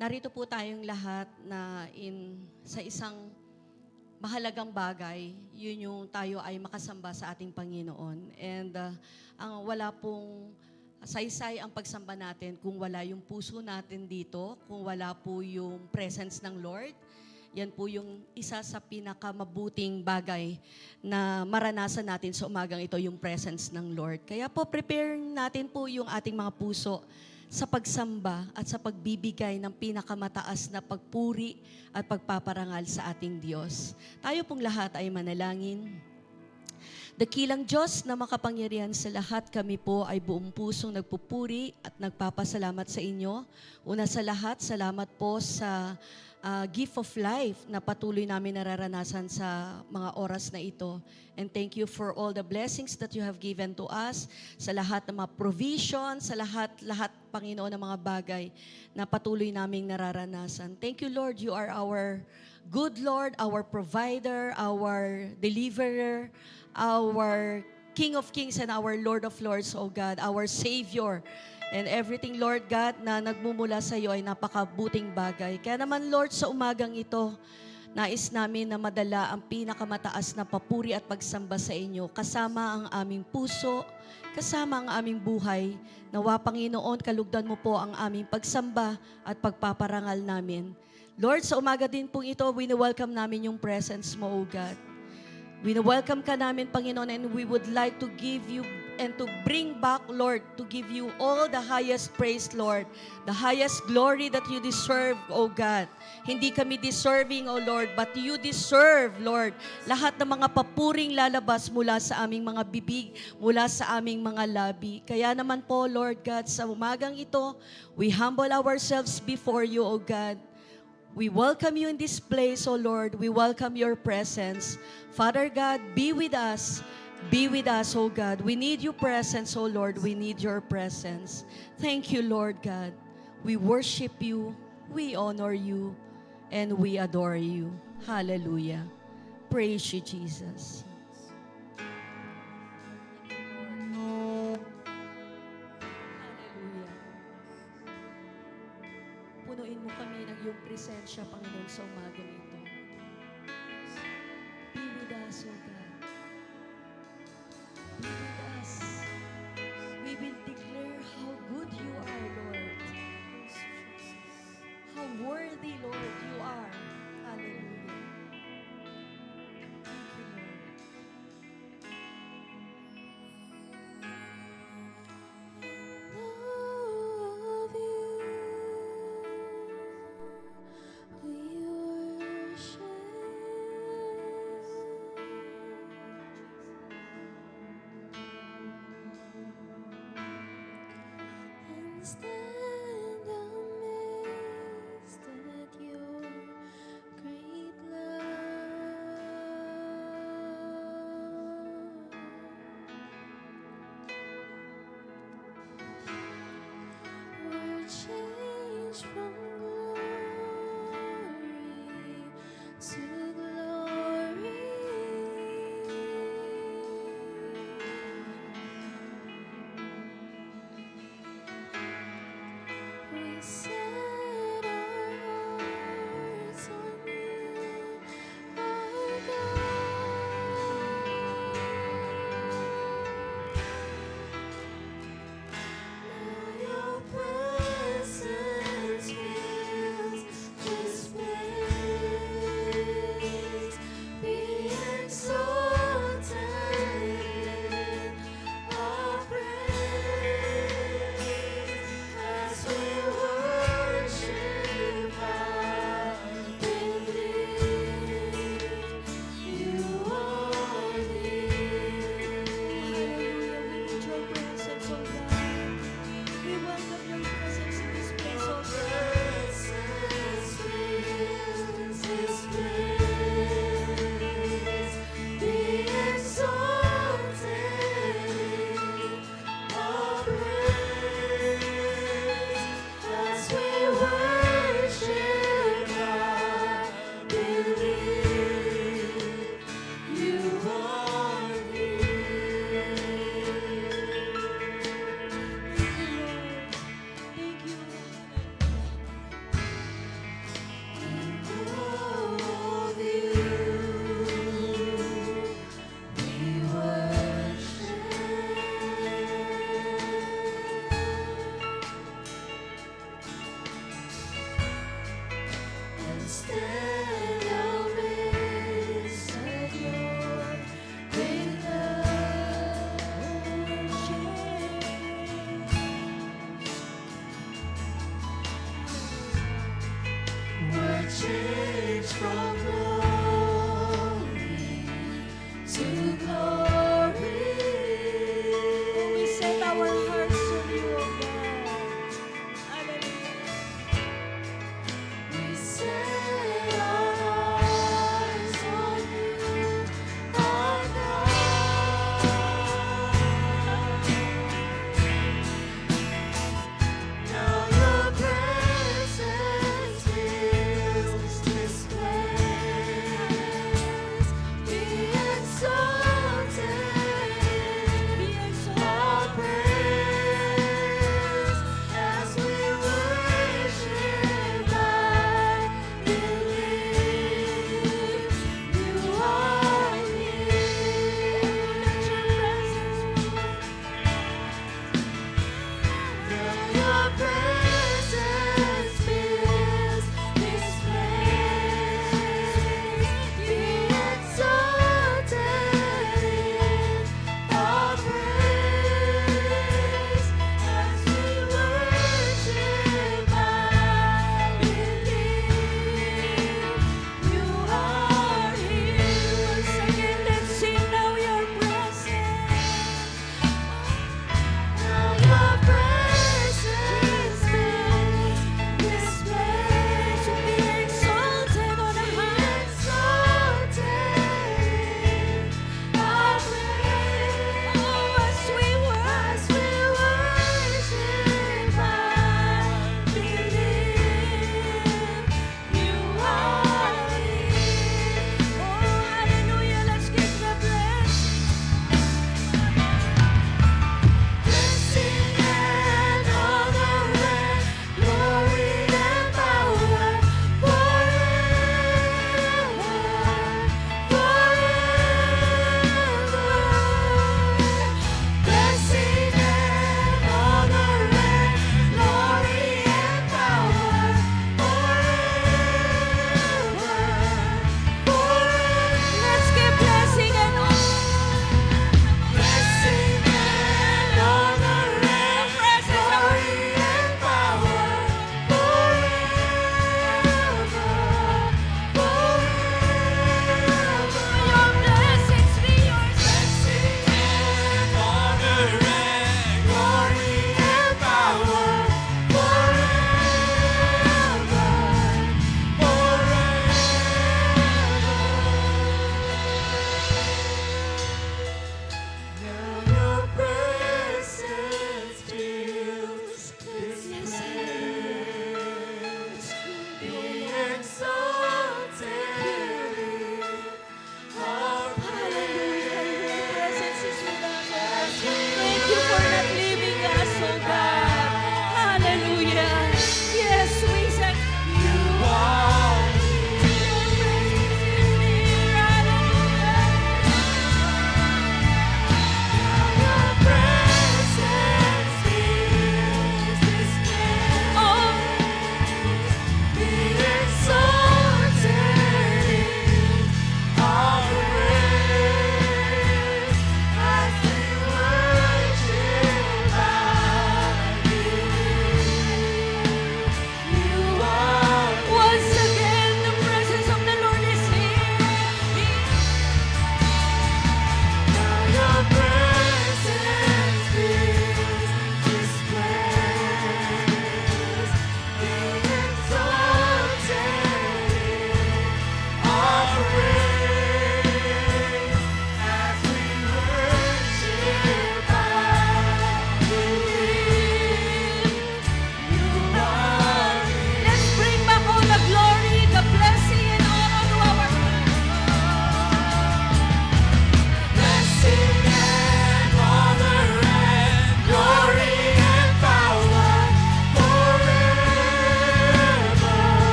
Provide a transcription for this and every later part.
Narito po tayong lahat na sa isang mahalagang bagay, yun yung tayo ay makasamba sa ating Panginoon. And ang wala pong saysay ang pagsamba natin kung wala yung puso natin dito, kung wala po yung presence ng Lord. Yan po yung isa sa pinakamabuting bagay na maranasan natin sa umagang ito, yung presence ng Lord. Kaya po, prepare natin po yung ating mga puso sa pagsamba at sa pagbibigay ng pinakamataas na pagpuri at pagpaparangal sa ating Diyos. Tayo pong lahat ay manalangin. Dakilang Diyos na makapangyarihan sa lahat, kami po ay buong pusong nagpupuri at nagpapasalamat sa inyo. Una sa lahat, salamat po sa gift of life na patuloy namin nararanasan sa mga oras na ito. And thank you for all the blessings that you have given to us, sa lahat ng mga provision, sa lahat, Panginoon, ng mga bagay na patuloy naming nararanasan. Thank you, Lord. You are our good Lord, our provider, our deliverer, our King of Kings and our Lord of Lords, O God, our Savior. And everything, Lord God, na nagmumula sa iyo ay napakabuting bagay. Kaya naman, Lord, sa umagang ito, nais namin na madala ang pinakamataas na papuri at pagsamba sa inyo, kasama ang aming puso, kasama ang aming buhay. Nawa, Panginoon, kalugdan mo po ang aming pagsamba at pagpaparangal namin. Lord, sa umaga din pong ito, wini-welcome namin yung presence mo, O God. Wini-welcome ka namin, Panginoon, and we would like to give you and to bring back, Lord, to give you all the highest praise, Lord, the highest glory that you deserve, O God. Hindi kami deserving, O Lord, but you deserve, Lord, lahat ng mga papuring lalabas mula sa aming mga bibig, mula sa aming mga labi. Kaya naman po, Lord God, sa umagang ito, we humble ourselves before you, O God. We welcome you in this place, O Lord. We welcome your presence. Father God, be with us. Be with us, O God. We need your presence, O Lord. We need your presence. Thank you, Lord God. We worship you, we honor you, and we adore you. Hallelujah. Praise you, Jesus. Hallelujah. Punuin mo kami ng iyong presensya, Panginoon, sa umagang ito. Be with us, O God. Be with us. We will declare how good you are, Lord. How worthy, Lord, you are. Hallelujah. Thank you, Lord. Love you, we worship and stand amazed at your great love. We're changed from glory to glory.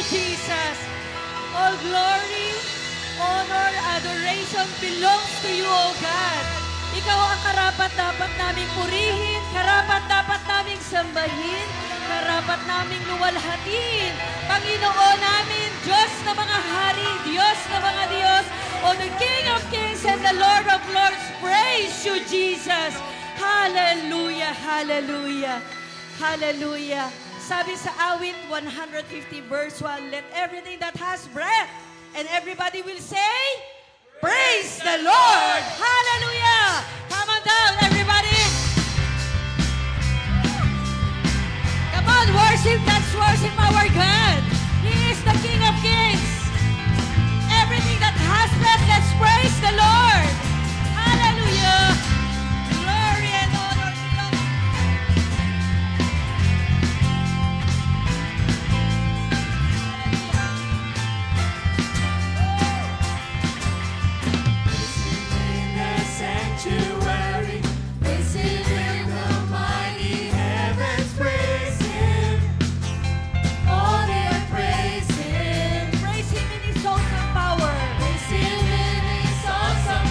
Jesus. All glory, honor, adoration belongs to you, O God. Ikaw ang karapat-dapat naming purihin, karapat-dapat naming sambahin, karapat naming luwalhatiin. Panginoon namin, Diyos na mga hari, Diyos na mga Diyos, O the King of Kings and the Lord of Lords, praise you, Jesus. Hallelujah, hallelujah, hallelujah. Sabi sa awit 150 verse 1, let everything that has breath, and everybody will say, praise the Lord! Hallelujah! Come on down, everybody! Come on, worship, let's worship our God. He is the King of Kings. Everything that has breath, let's praise the Lord. Hallelujah! Glory and honor belong. In the sanctuary, listen in the mighty heavens, praise Him. All the earth praise Him. Praise Him in His songs of power. Praise Him in His songs of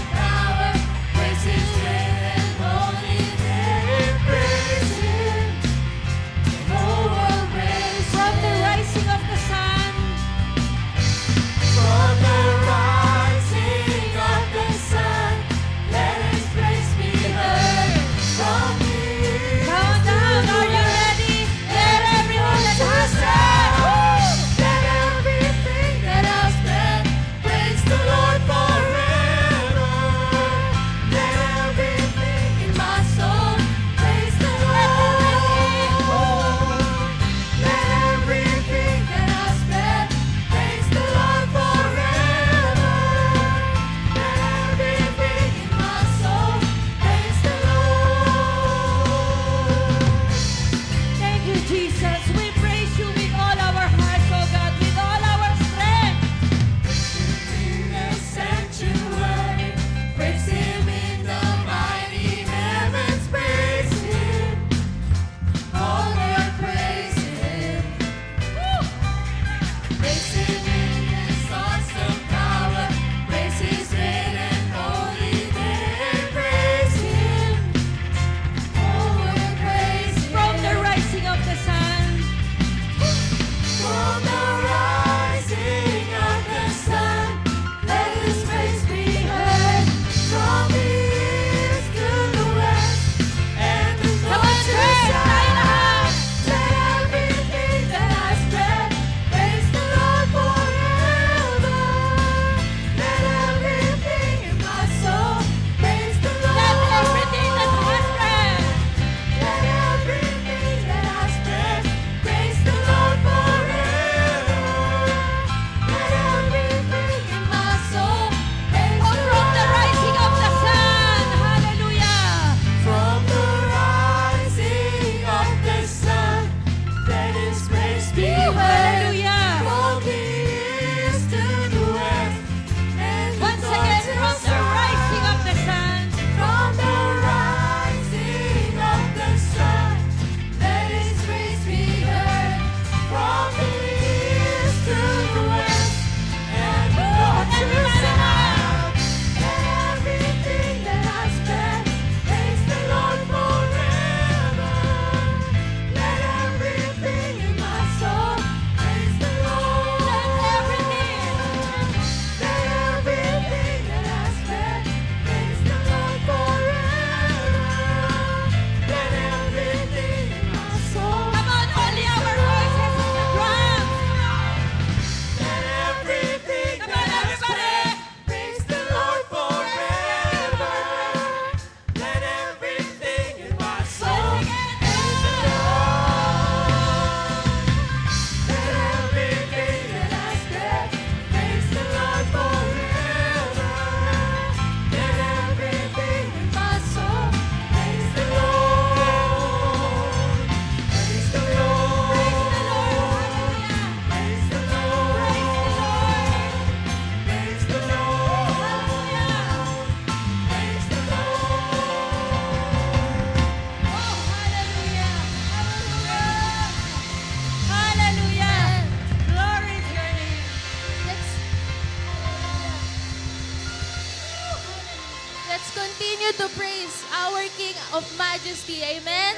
continue to praise our King of Majesty. Amen?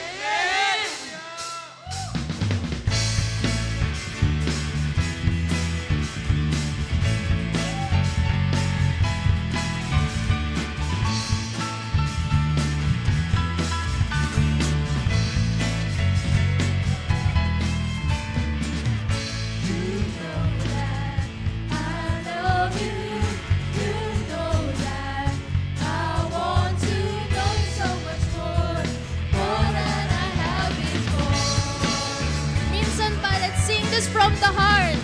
I love you. You know that I want to know you so much more than I have before. Minsan pa, let's sing this from the heart.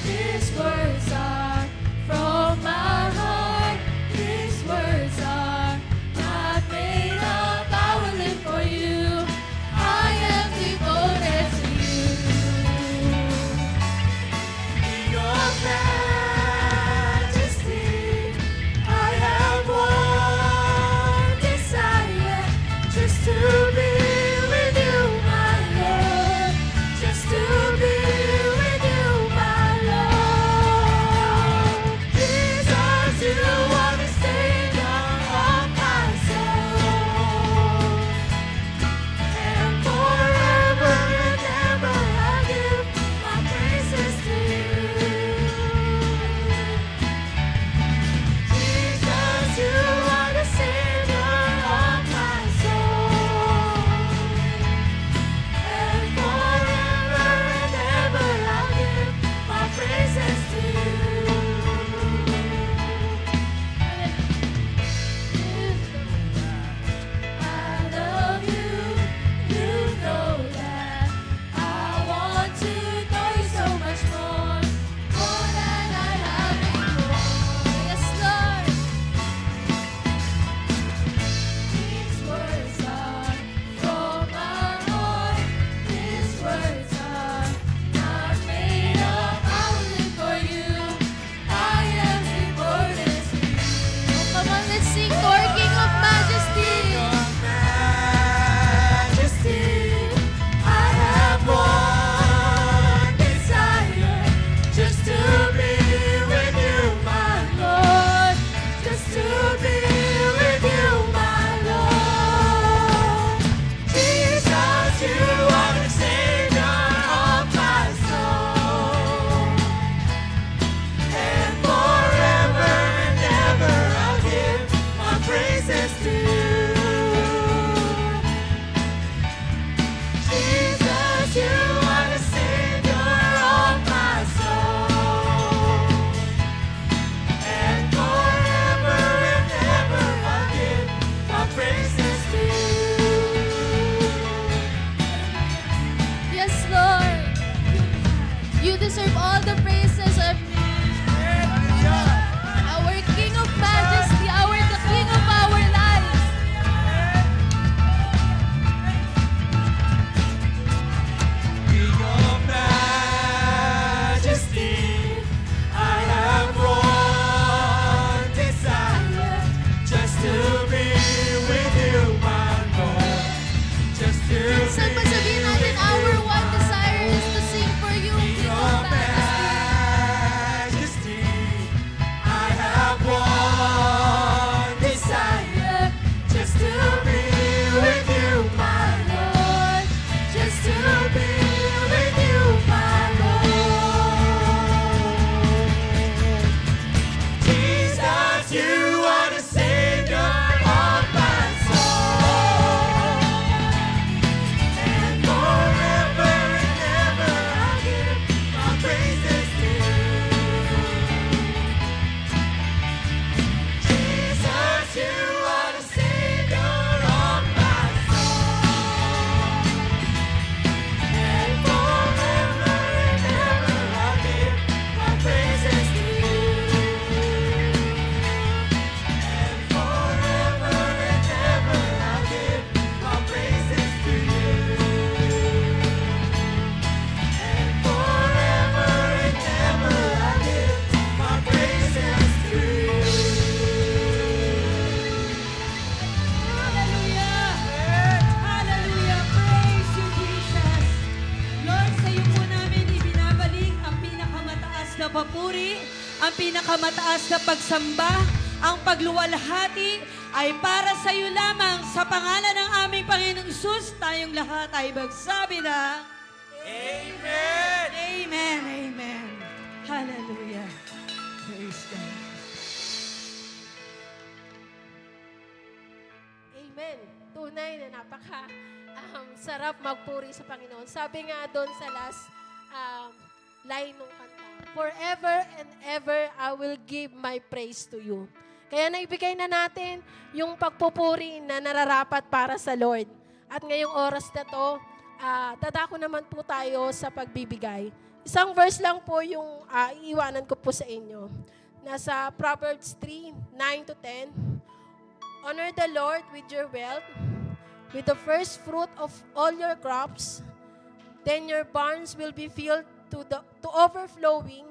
These words are from my heart. These words are not made up. I will live for you. I am devoted to you. King of Majesty, I have one desire, just to be with you, my Lord, just to be with you, my Lord. Jesus, you are the Savior of my soul, and forever and ever I give my praises to you. Jesus, you are the Savior of my soul, and forever and ever I give my praises to you. I love you, you know that. I want to know you so much more than I have before. Yes, Lord. These words are from my heart. These words are not made up. I will live for you. I am devoted to you. Oh, come on, let's sing to our King of Majesty. I have one desire, just to be with you, my Lord, just to be with you, my Lord. Jesus, you are the Savior of my soul, and forever and ever I'll give my praises to you. Jesus, you are the Savior of my soul, and forever and ever I'll give my praises to you. Yes, Lord, you deserve all the praises of our King of Majesty, the King of our lives. King of Majesty, I have one desire, just to be with you, my Lord, just to Minsan pa sabihin natin, our one desire is to sing for you, King of Majesty. Majesty, I have one desire, just to be with you, my Lord, just to be with you, my Lord. Jesus, you are the Savior of my soul, and forever and ever I'll give my praises to you. Jesus, you are the Savior of my soul, and forever and ever I'll give my praises to you. And forever and ever I'll give my praises to you. And forever and ever I'll give my praises to you. Hallelujah! Hallelujah! Praise you, Jesus! Lord, sa iyo po namin ibinabalik ang pinakamataas na papuri, ang pinakamataas na pagsamba, ang pagluwalhati ay para sa iyo lamang. Sa pangalan ng aming Panginoong Isus, tayong lahat ay magsabi na, Amen! Amen, Amen. Hallelujah. Praise God. Amen. Tunay na napaka sarap magpuri sa Panginoon. Sabi nga doon sa last line ng kanta, forever and ever I will give my praise to you. Kaya naibigay na natin yung pagpupuri na nararapat para sa Lord. At ngayong oras na to, dadako naman po tayo sa pagbibigay. Isang verse lang po yung iiwanan ko po sa inyo. Nasa Proverbs 3, 9 to 10. Honor the Lord with your wealth, with the first fruit of all your crops. Then your barns will be filled to overflowing,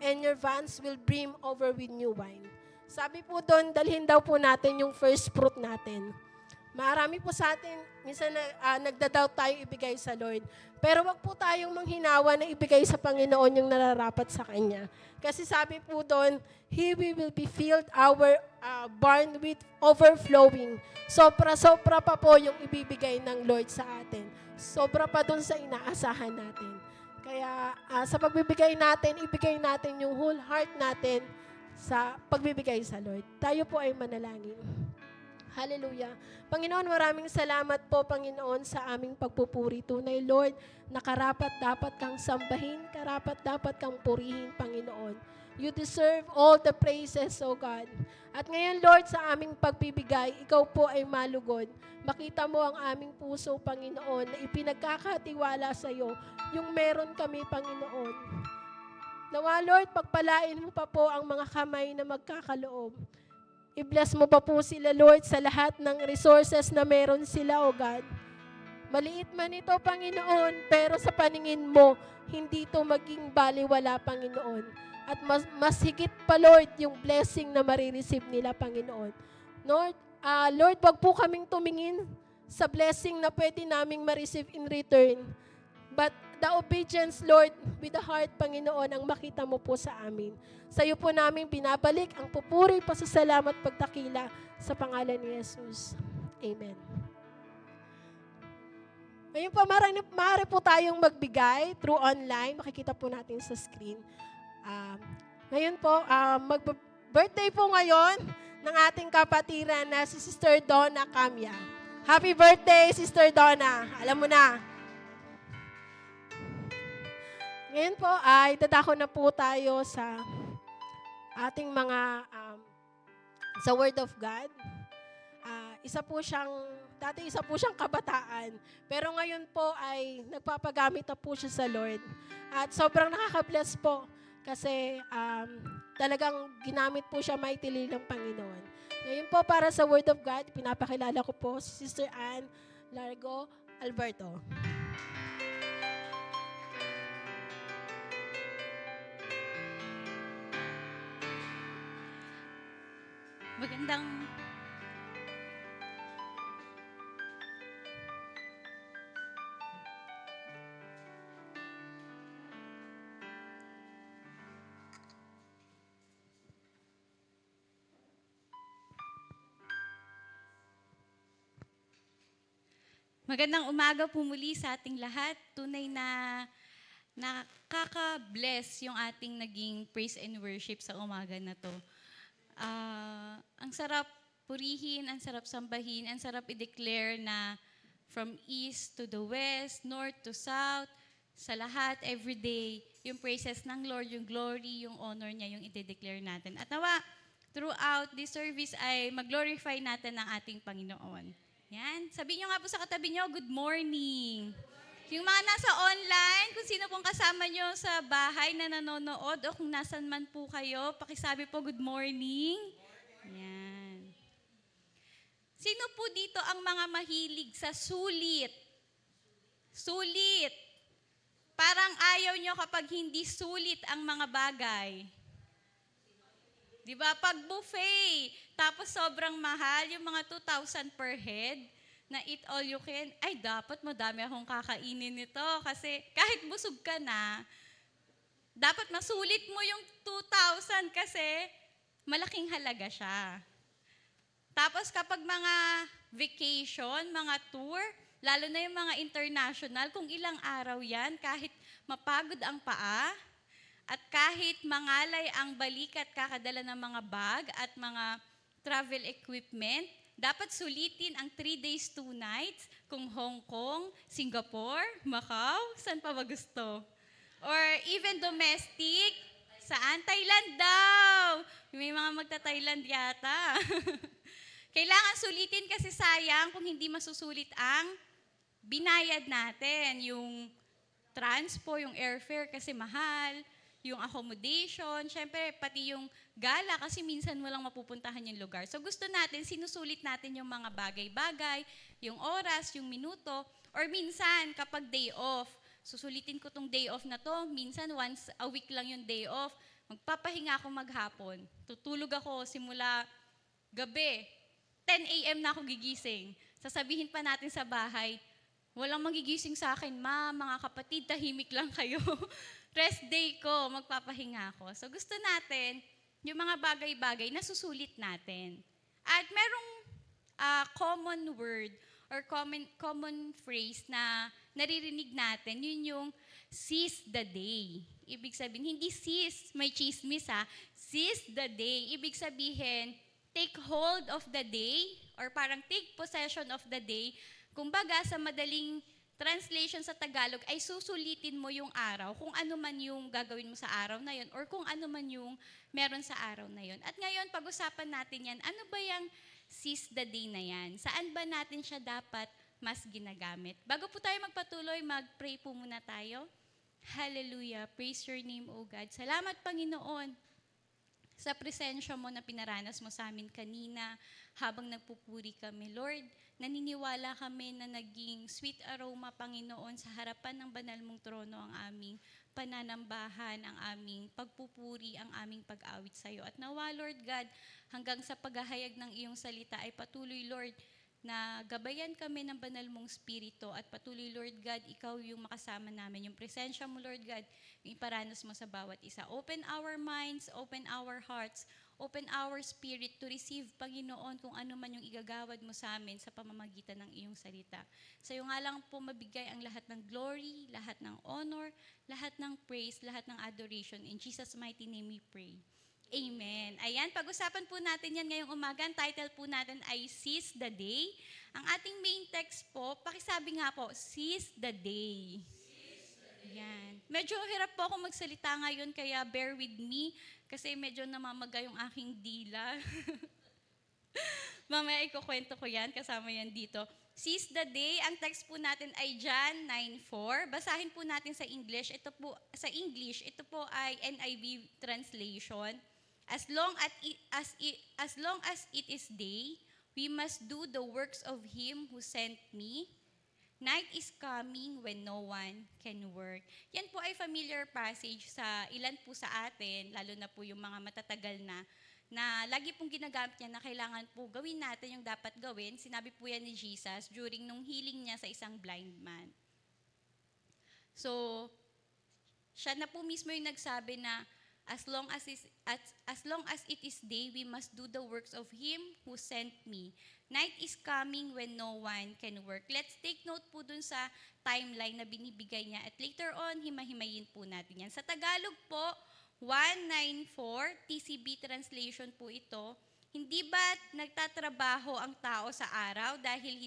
and your vats will brim over with new wine. Sabi po doon, dalhin daw po natin yung first fruit natin. Marami po sa atin, minsan nagda-doubt tayo ibigay sa Lord. Pero wag po tayong manghinawa na ibigay sa Panginoon yung nararapat sa Kanya. Kasi sabi po doon, He will be filled our barn with overflowing. Sobra-sobra pa po yung ibibigay ng Lord sa atin. Sobra pa doon sa inaasahan natin. Kaya sa pagbibigay natin, ibigay natin yung whole heart natin sa pagbibigay sa Lord. Tayo po ay manalangin. Hallelujah. Panginoon, maraming salamat po, Panginoon, sa aming pagpupuri. Tunay, Lord, na karapat dapat kang sambahin, karapat dapat kang purihin, Panginoon. You deserve all the praises, O God. At ngayon, Lord, sa aming pagbibigay, ikaw po ay malugod. Makita mo ang aming puso, Panginoon, na ipinagkakatiwala sa iyo yung meron kami, Panginoon. Nawa, Lord, pagpalain mo pa po ang mga kamay na magkakaloob. I-bless mo pa po sila, Lord, sa lahat ng resources na meron sila, O God. Maliit man ito, Panginoon, pero sa paningin mo, hindi ito maging baliwala, Panginoon. At mas higit pa, Lord, yung blessing na marireceive nila, Panginoon. Lord, wag po kaming tumingin sa blessing na pwede naming ma-receive in return. But the obedience, Lord, with the heart, Panginoon, ang makita mo po sa amin. Sa iyo po namin binabalik ang pupuri, pasasalamat, pagdakila sa pangalan ni Jesus. Amen. Ngayon po, maaari po tayong magbigay through online. Makikita po natin sa screen. Ngayon po, mag-birthday po ngayon ng ating kapatiran na si Sister Donna Camia. Happy birthday, Sister Donna. Alam mo na. Ngayon po ay dadako na po tayo sa ating mga sa Word of God. Dati isa po siyang kabataan. Pero ngayon po ay nagpapagamit na po siya sa Lord. At sobrang nakaka-bless po kasi talagang ginamit po siya mightily ng Panginoon. Ngayon po para sa Word of God, pinapakilala ko po si Sister Ann Largo Alberto. Magandang umaga po muli sa ating lahat. Tunay na nakaka-bless yung ating naging praise and worship sa umaga na to. Ang sarap purihin, ang sarap sambahin, ang sarap i-declare na from east to the west, north to south, sa lahat, everyday, yung praises ng Lord, yung glory, yung honor niya, yung i-declare natin. At nawa, throughout this service ay mag-glorify natin ang ating Panginoon. Yan. Sabihin nyo nga po sa katabi nyo, good morning. Yung mga nasa online, kung sino pong kasama nyo sa bahay na nanonood o kung nasan man po kayo, pakisabi po good morning. Yan. Sino po dito ang mga mahilig sa sulit? Sulit. Parang ayaw nyo kapag hindi sulit ang mga bagay. Di ba? Pag buffet, tapos sobrang mahal, yung mga 2,000 per head, na eat all you can, ay dapat madami akong kakainin nito. Kasi kahit busog ka na, dapat masulit mo yung 2,000 kasi malaking halaga siya. Tapos kapag mga vacation, mga tour, lalo na yung mga international, kung ilang araw yan, kahit mapagod ang paa, at kahit mangalay ang balikat kakadala ng mga bag at mga travel equipment, dapat sulitin ang 3 days, 2 nights kung Hong Kong, Singapore, Macau, saan pa ba gusto? Or even domestic, saan? Thailand daw! May mga magta-Thailand yata. Kailangan sulitin kasi sayang kung hindi masusulit ang binayad natin. Yung transpo, yung airfare kasi mahal, yung accommodation, syempre pati yung gala kasi minsan walang mapupuntahan yung lugar. So gusto natin, sinusulit natin yung mga bagay-bagay, yung oras, yung minuto, or minsan kapag day off, susulitin ko tong day off na to, minsan once a week lang yung day off, magpapahinga ako maghapon. Tutulog ako simula gabi, 10 a.m. na ako gigising. Sasabihin pa natin sa bahay, walang magigising sa akin, ma, mga kapatid, tahimik lang kayo. Rest day ko, magpapahinga ako. So gusto natin, yung mga bagay-bagay, nasusulit natin. At merong common word or common phrase na naririnig natin, yun yung seize the day. Ibig sabihin, hindi seize, may chismis ha, seize the day. Ibig sabihin, take hold of the day or parang take possession of the day. Kumbaga, sa madaling translation sa Tagalog ay susulitin mo yung araw, kung ano man yung gagawin mo sa araw na yun or kung ano man yung meron sa araw na yun. At ngayon, pag-usapan natin yan, ano ba yung seize the day na yan? Saan ba natin siya dapat mas ginagamit? Bago po tayo magpatuloy, mag-pray po muna tayo. Hallelujah. Praise your name, O God. Salamat, Panginoon, sa presensya mo na pinaranas mo sa amin kanina habang nagpupuri kami. Lord, naniniwala kami na naging sweet aroma, Panginoon, sa harapan ng banal mong trono ang aming pananambahan, ang aming pagpupuri, ang aming pag-awit sa iyo. At nawa, Lord God, hanggang sa paghahayag ng iyong salita ay patuloy, Lord, na gabayan kami ng banal mong spirito at patuloy, Lord God, ikaw yung makasama namin. Yung presensya mo, Lord God, yung iparanas mo sa bawat isa. Open our minds, open our hearts, open our spirit to receive, Panginoon, kung ano man yung igagawad mo sa amin sa pamamagitan ng iyong salita. Sa iyo nga lang po mabigay ang lahat ng glory, lahat ng honor, lahat ng praise, lahat ng adoration. In Jesus' mighty name we pray. Amen. Ayan, pag-usapan po natin yan ngayong umaga. Ang title po natin ay Seize the Day. Ang ating main text po, pakisabi nga po, Seize the Day. Ayan. Medyo hirap po ako magsalita ngayon, kaya bear with me kasi medyo namamaga yung aking dila. Mamaya ikukwento ko yan, kasama yan dito. Seize the Day, ang text po natin ay John 9:4. Basahin po natin sa English. Ito po ay NIV translation. As long as it is day, we must do the works of Him who sent me. Night is coming when no one can work. Yan po ay familiar passage sa ilan po sa atin, lalo na po yung mga matatagal na lagi pong ginagamit niya na kailangan po gawin natin yung dapat gawin. Sinabi po yan ni Jesus during nung healing niya sa isang blind man. So, siya na po mismo yung nagsabi na as long as it is day, we must do the works of Him who sent me. Night is coming when no one can work. Let's take note po dun sa timeline na binibigay niya at later on, himahimayin po natin yan. Sa Tagalog po, 194, TCB translation po ito. Hindi ba nagtatrabaho ang tao sa araw dahil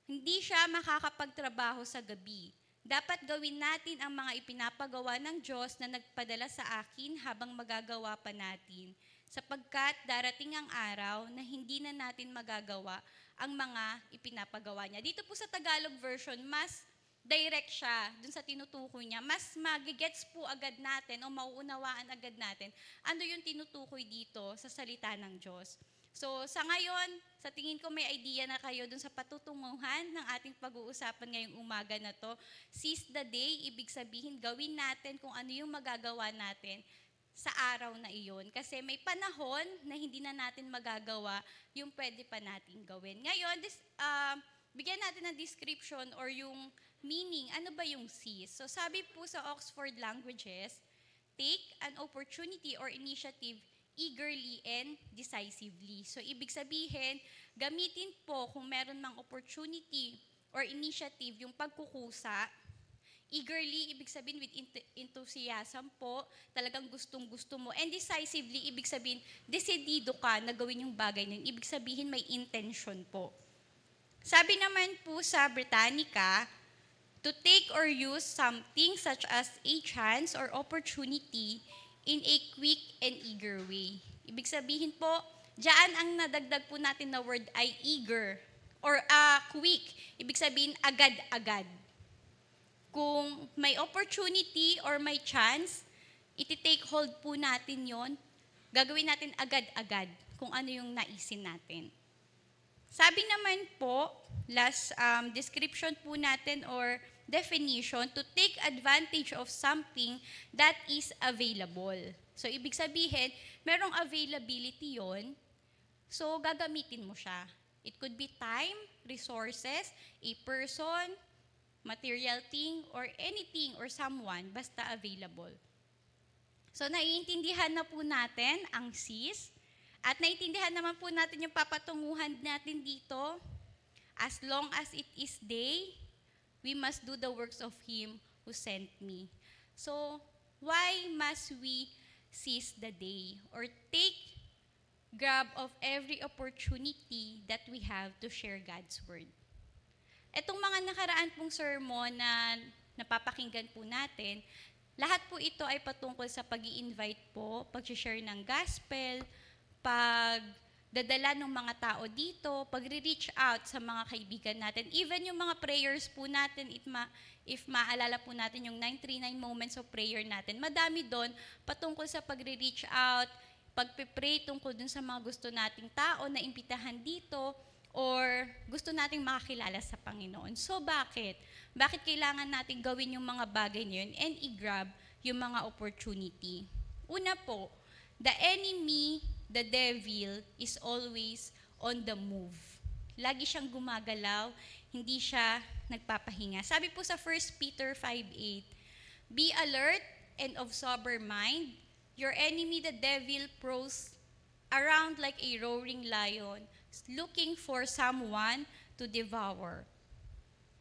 hindi siya makakapagtrabaho sa gabi? Dapat gawin natin ang mga ipinapagawa ng Diyos na nagpadala sa akin habang magagawa pa natin. Sapagkat darating ang araw na hindi na natin magagawa ang mga ipinapagawa niya. Dito po sa Tagalog version, mas direct siya dun sa tinutukoy niya. Mas magigets po agad natin o mauunawaan agad natin ano yung tinutukoy dito sa salita ng Diyos. So sa ngayon, sa tingin ko may idea na kayo dun sa patutunguhan ng ating pag-uusapan ngayong umaga na to. Seize the day, ibig sabihin gawin natin kung ano yung magagawa natin sa araw na iyon. Kasi may panahon na hindi na natin magagawa yung pwede pa natin gawin. Ngayon, bigyan natin ng description or yung meaning, ano ba yung seize? So sabi po sa Oxford Languages, take an opportunity or initiative eagerly and decisively. So ibig sabihin, gamitin po kung meron mang opportunity or initiative yung pagkukusa. Eagerly, ibig sabihin with enthusiasm po, talagang gustong-gusto mo. And decisively, ibig sabihin, desidido ka na gawin yung bagay na yun. Ibig sabihin, may intention po. Sabi naman po sa Britannica, to take or use something such as a chance or opportunity in a quick and eager way. Ibig sabihin po, diyan ang nadagdag po natin na word ay eager or quick. Ibig sabihin, agad-agad. Kung may opportunity or may chance, iti-take hold po natin yon, gagawin natin agad-agad kung ano yung naisin natin. Sabi naman po, last description po natin or definition, to take advantage of something that is available. So, ibig sabihin, merong availability yon, so gagamitin mo siya. It could be time, resources, a person, material thing, or anything or someone, basta available. So, naiintindihan na po natin ang sis, at naiintindihan naman po natin yung papatunguhan natin dito. As long as it is day, we must do the works of Him who sent me. So, why must we seize the day or take grab of every opportunity that we have to share God's Word? Etong mga nakaraan pong sermon na napapakinggan po natin, lahat po ito ay patungkol sa pag-i-invite po, pag-share ng gospel, pagdadala ng mga tao dito, pag-reach out sa mga kaibigan natin. Even yung mga prayers po natin, if maalala po natin yung 939 moments of prayer natin, madami doon patungkol sa pag-reach out, pag-pray tungkol dun sa mga gusto nating tao na imbitahan dito, or gusto nating makakilala sa Panginoon. So bakit? Bakit kailangan natin gawin yung mga bagay na yun and i-grab yung mga opportunity? Una po, the enemy, the devil, is always on the move. Lagi siyang gumagalaw, hindi siya nagpapahinga. Sabi po sa 1 Peter 5:8, be alert and of sober mind. Your enemy, the devil, prowls around like a roaring lion, looking for someone to devour.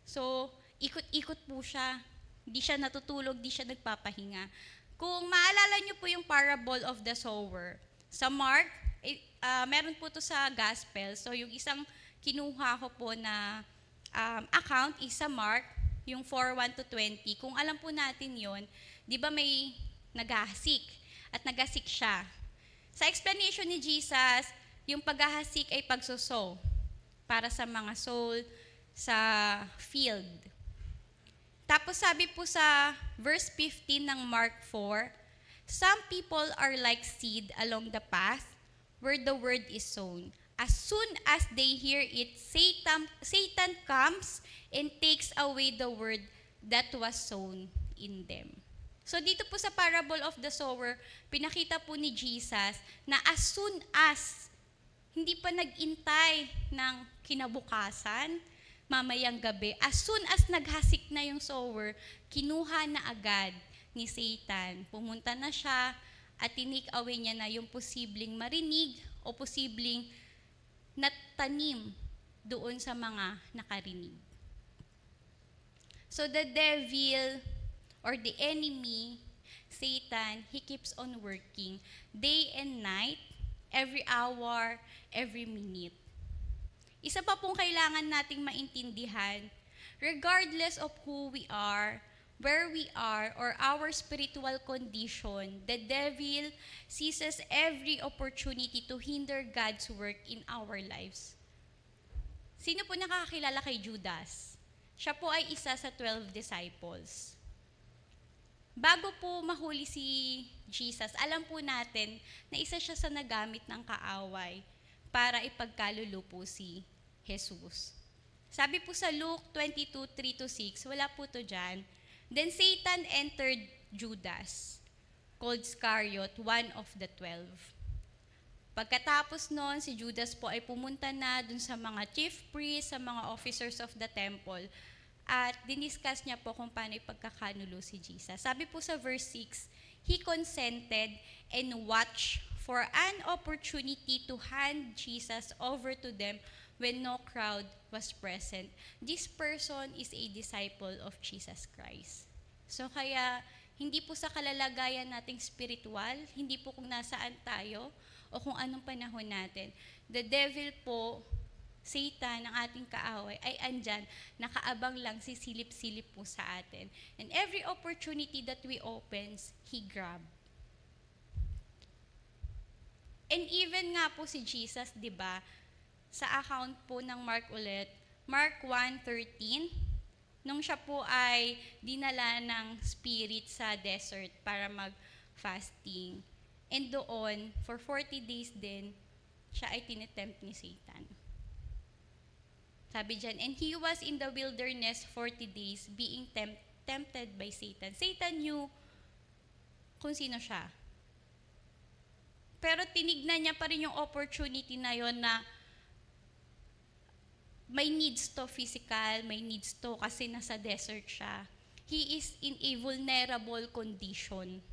So, ikot-ikot po siya. Di siya natutulog, di siya nagpapahinga. Kung maalala niyo po yung parable of the sower, sa Mark, meron po to sa Gospel. So, yung isang kinuha ko po na account is sa Mark, yung 4:1-20. Kung alam po natin yon, di ba may naghahasik at naghasik siya. Sa explanation ni Jesus, yung paghahasik ay pagsosow para sa mga soul sa field. Tapos sabi po sa verse 15 ng Mark 4, some people are like seed along the path where the word is sown. As soon as they hear it, Satan comes and takes away the word that was sown in them. So dito po sa parable of the sower, pinakita po ni Jesus na as soon as, hindi pa nag-intay ng kinabukasan, mamayang gabi, as soon as naghasik na yung sower, kinuha na agad ni Satan. Pumunta na siya at tinake away niya na yung posibleng marinig o posibleng natanim doon sa mga nakarinig. So the devil or the enemy, Satan, he keeps on working day and night, every hour, every minute. Isa pa pong kailangan nating maintindihan, regardless of who we are, where we are, or our spiritual condition, the devil seizes every opportunity to hinder God's work in our lives. Sino po nakakakilala kay Judas? Siya po ay isa sa 12 disciples. Bago po mahuli si Jesus, alam po natin na isa siya sa nagamit ng kaaway para ipagkalulupo po si Jesus. Sabi po sa Luke 22:3-6, wala po to dyan. Then Satan entered Judas, called Iscariot, one of the 12. Pagkatapos noon, si Judas po ay pumunta na dun sa mga chief priests, sa mga officers of the temple, at diniscuss niya po kung paano ipagkakanulo si Jesus. Sabi po sa verse 6, he consented and watched for an opportunity to hand Jesus over to them when no crowd was present. This person is a disciple of Jesus Christ. So kaya, hindi po sa kalalagayan nating spiritual, hindi po kung nasaan tayo o kung anong panahon natin. The devil po, Satan, ang ating kaaway, ay andyan, nakaabang lang, sisilip-silip po sa atin. And every opportunity that we opens, he grab. And even nga po si Jesus, di ba, sa account po ng Mark ulit, Mark 1:13, nung siya po ay dinala ng spirit sa desert para mag-fasting. And doon, for 40 days din, siya ay tinitempt ni Satan. Sabi dyan, and he was in the wilderness 40 days being tempted by Satan. Satan knew kung sino siya. Pero tinignan niya pa rin yung opportunity na yon na may needs to physical, may needs to kasi nasa desert siya. He is in a vulnerable condition.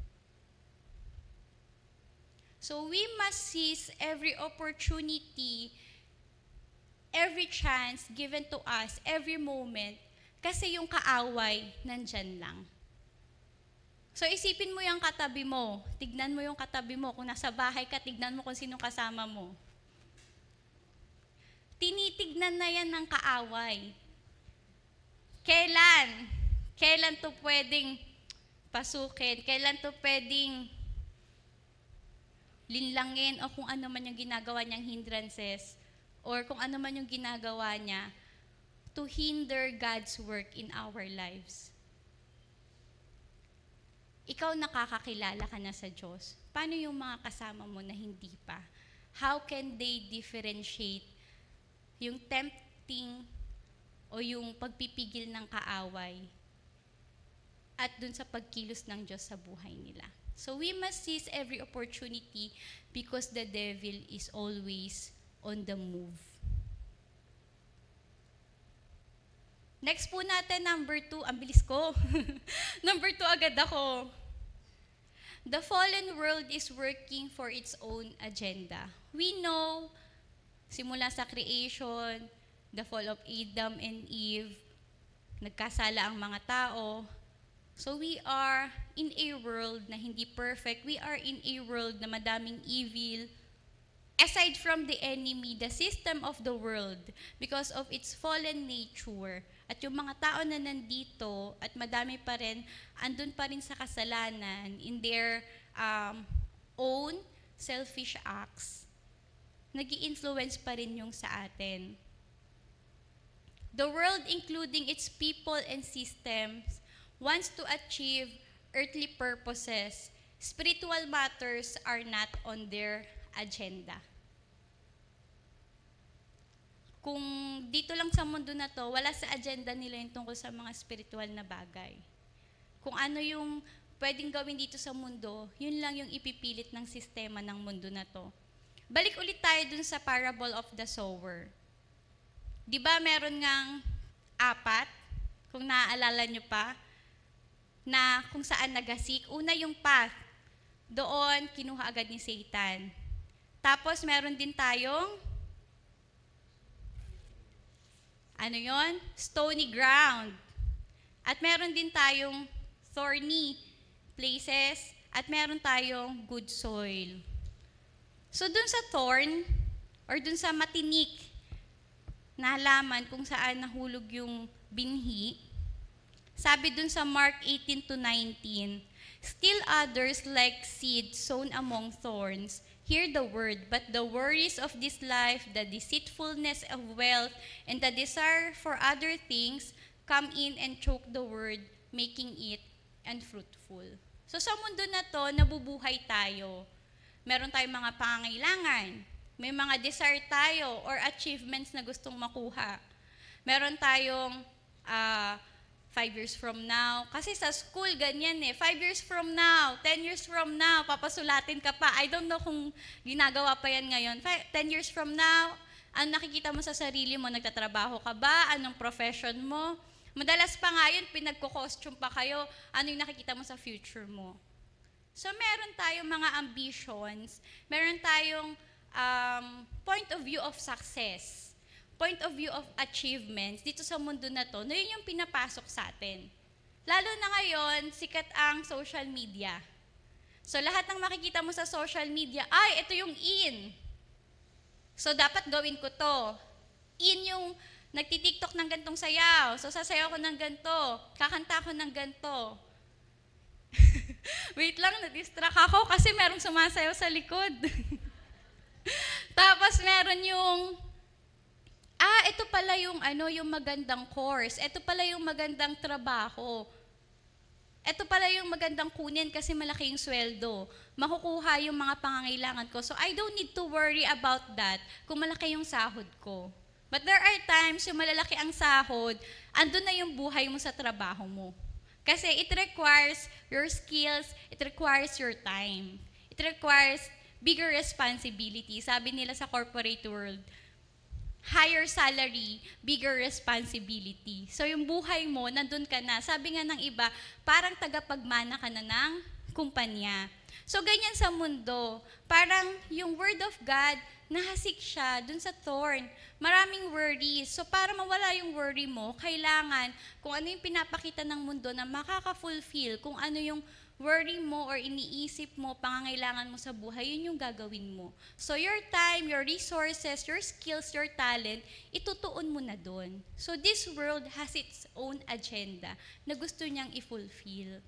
So we must seize every opportunity, every chance given to us, every moment, kasi yung kaaway nandyan lang. So isipin mo yung katabi mo, tignan mo yung katabi mo, kung nasa bahay ka, tignan mo kung sino kasama mo. Tinitignan na yan ng kaaway. Kailan? Kailan to pwedeng pasukin? Kailan to pwedeng linlangin o kung ano man yung ginagawa niyang hindrances or kung ano man yung ginagawa niya to hinder God's work in our lives. Ikaw nakakakilala ka na sa Diyos. Paano yung mga kasama mo na hindi pa? How can they differentiate yung tempting o yung pagpipigil ng kaaway at dun sa pagkilos ng Diyos sa buhay nila? So we must seize every opportunity because the devil is always on the move. Next po natin, number 2. Ang bilis ko. Number 2 agad ako. The fallen world is working for its own agenda. We know, simula sa creation, the fall of Adam and Eve, nagkasala ang mga tao. So we are in a world na hindi perfect. We are in a world na madaming evil. Aside from the enemy, the system of the world, because of its fallen nature, at yung mga tao na nandito, at madami pa rin, andun pa rin sa kasalanan, in their own selfish acts, nag-i-influence pa rin yung sa atin. The world, including its people and systems, wants to achieve earthly purposes. Spiritual matters are not on their agenda. Kung dito lang sa mundo na to, wala sa agenda nila yung tungkol sa mga spiritual na bagay. Kung ano yung pwedeng gawin dito sa mundo, yun lang yung ipipilit ng sistema ng mundo na to. Balik ulit tayo dun sa parable of the sower. Di ba meron ngang 4, kung naaalala nyo pa, na kung saan nagasik. Una yung path. Doon, kinuha agad ni Satan. Tapos, meron din tayong, ano yon? Stony ground. At meron din tayong thorny places. At meron tayong good soil. So, dun sa thorn, or dun sa matinik na halaman kung saan nahulog yung binhi, sabi dun sa Mark 18-19, still others like seed sown among thorns, hear the word, but the worries of this life, the deceitfulness of wealth, and the desire for other things come in and choke the word, making it unfruitful. So sa mundo na to, nabubuhay tayo. Meron tayong mga pangangailangan. May mga desire tayo or achievements na gustong makuha. Meron tayong 5 years from now. Kasi sa school, ganyan 5 years from now, 10 years from now, papasulatin ka pa. I don't know kung ginagawa pa yan ngayon. 10 years from now, ano nakikita mo sa sarili mo? Nagtatrabaho ka ba? Anong profession mo? Madalas pa nga yun, pinagko-costume pa kayo. Ano yung nakikita mo sa future mo? So meron tayong mga ambitions, meron tayong point of view of success, point of view of achievements dito sa mundo na to, na yun yung pinapasok sa atin. Lalo na ngayon, sikat ang social media. So lahat ng makikita mo sa social media, ay, ito yung in. So dapat gawin ko to. In yung nagtitiktok ng gantong sayaw. So sasayaw ko ng ganto, kakanta ko ng ganto. Wait lang, na-distract ako kasi merong sumasayaw sa likod. Tapos meron yung, ito pala yung yung magandang course. Ito pala yung magandang trabaho. Ito pala yung magandang kunin kasi malaki yung sweldo. Makukuha yung mga pangangailangan ko. So I don't need to worry about that kung malaki yung sahod ko. But there are times yung malalaki ang sahod, andun na yung buhay mo sa trabaho mo. Kasi it requires your skills, it requires your time. It requires bigger responsibility. Sabi nila sa corporate world, higher salary, bigger responsibility. So yung buhay mo, nandun ka na. Sabi nga ng iba, parang tagapagmana ka na ng kumpanya. So ganyan sa mundo, parang yung word of God, nahasik siya dun sa thorn. Maraming worries. So para mawala yung worry mo, kailangan kung ano yung pinapakita ng mundo na makaka-fulfill, kung ano yung worry mo or iniisip mo, pangangailangan mo sa buhay, yun yung gagawin mo. So your time, your resources, your skills, your talent, itutuon mo na doon. So this world has its own agenda na gusto niyang i-fulfill.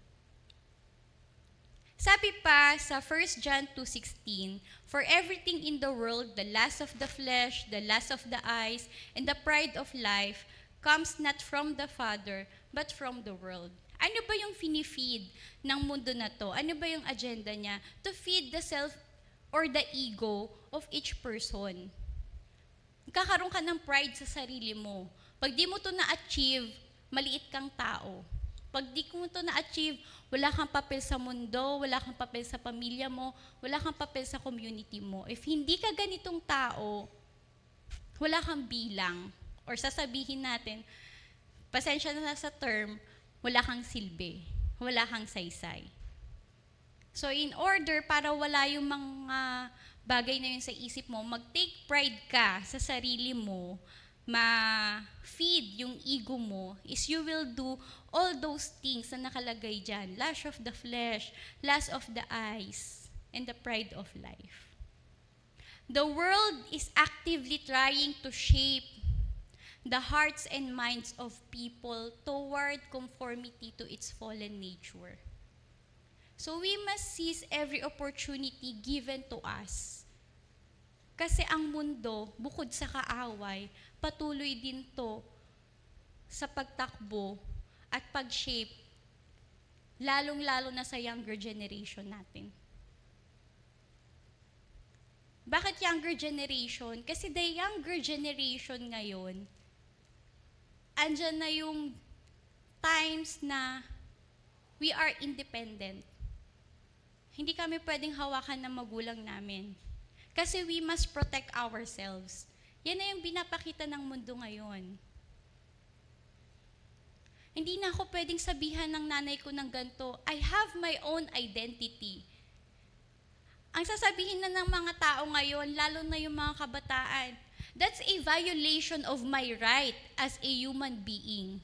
Sabi pa sa 1 John 2:16, "For everything in the world, the lust of the flesh, the lust of the eyes, and the pride of life, comes not from the Father, but from the world." Ano ba yung finifeed ng mundo na to? Ano ba yung agenda niya? To feed the self or the ego of each person. Kakaroon ka ng pride sa sarili mo. Pag di mo to na-achieve, maliit kang tao. Pag di mo to na-achieve, wala kang papel sa mundo, wala kang papel sa pamilya mo, wala kang papel sa community mo. If hindi ka ganitong tao, wala kang bilang. Or sasabihin natin, pasensya na sa term, wala kang silbi, wala kang saysay. So in order para wala yung mga bagay na yun sa isip mo, mag-take pride ka sa sarili mo, ma-feed yung ego mo, is you will do all those things na nakalagay dyan. Lust of the flesh, lust of the eyes, and the pride of life. The world is actively trying to shape the hearts and minds of people toward conformity to its fallen nature. So we must seize every opportunity given to us. Kasi ang mundo, bukod sa kaaway, patuloy din to sa pagtakbo at pag-shape, lalong-lalo na sa younger generation natin. Bakit younger generation? Kasi the younger generation ngayon, andyan na yung times na we are independent. Hindi kami pwedeng hawakan ng magulang namin. Kasi we must protect ourselves. Yan na yung binapakita ng mundo ngayon. Hindi na ako pwedeng sabihan ng nanay ko ng ganito, I have my own identity. Ang sasabihin na ng mga tao ngayon, lalo na yung mga kabataan, that's a violation of my right as a human being.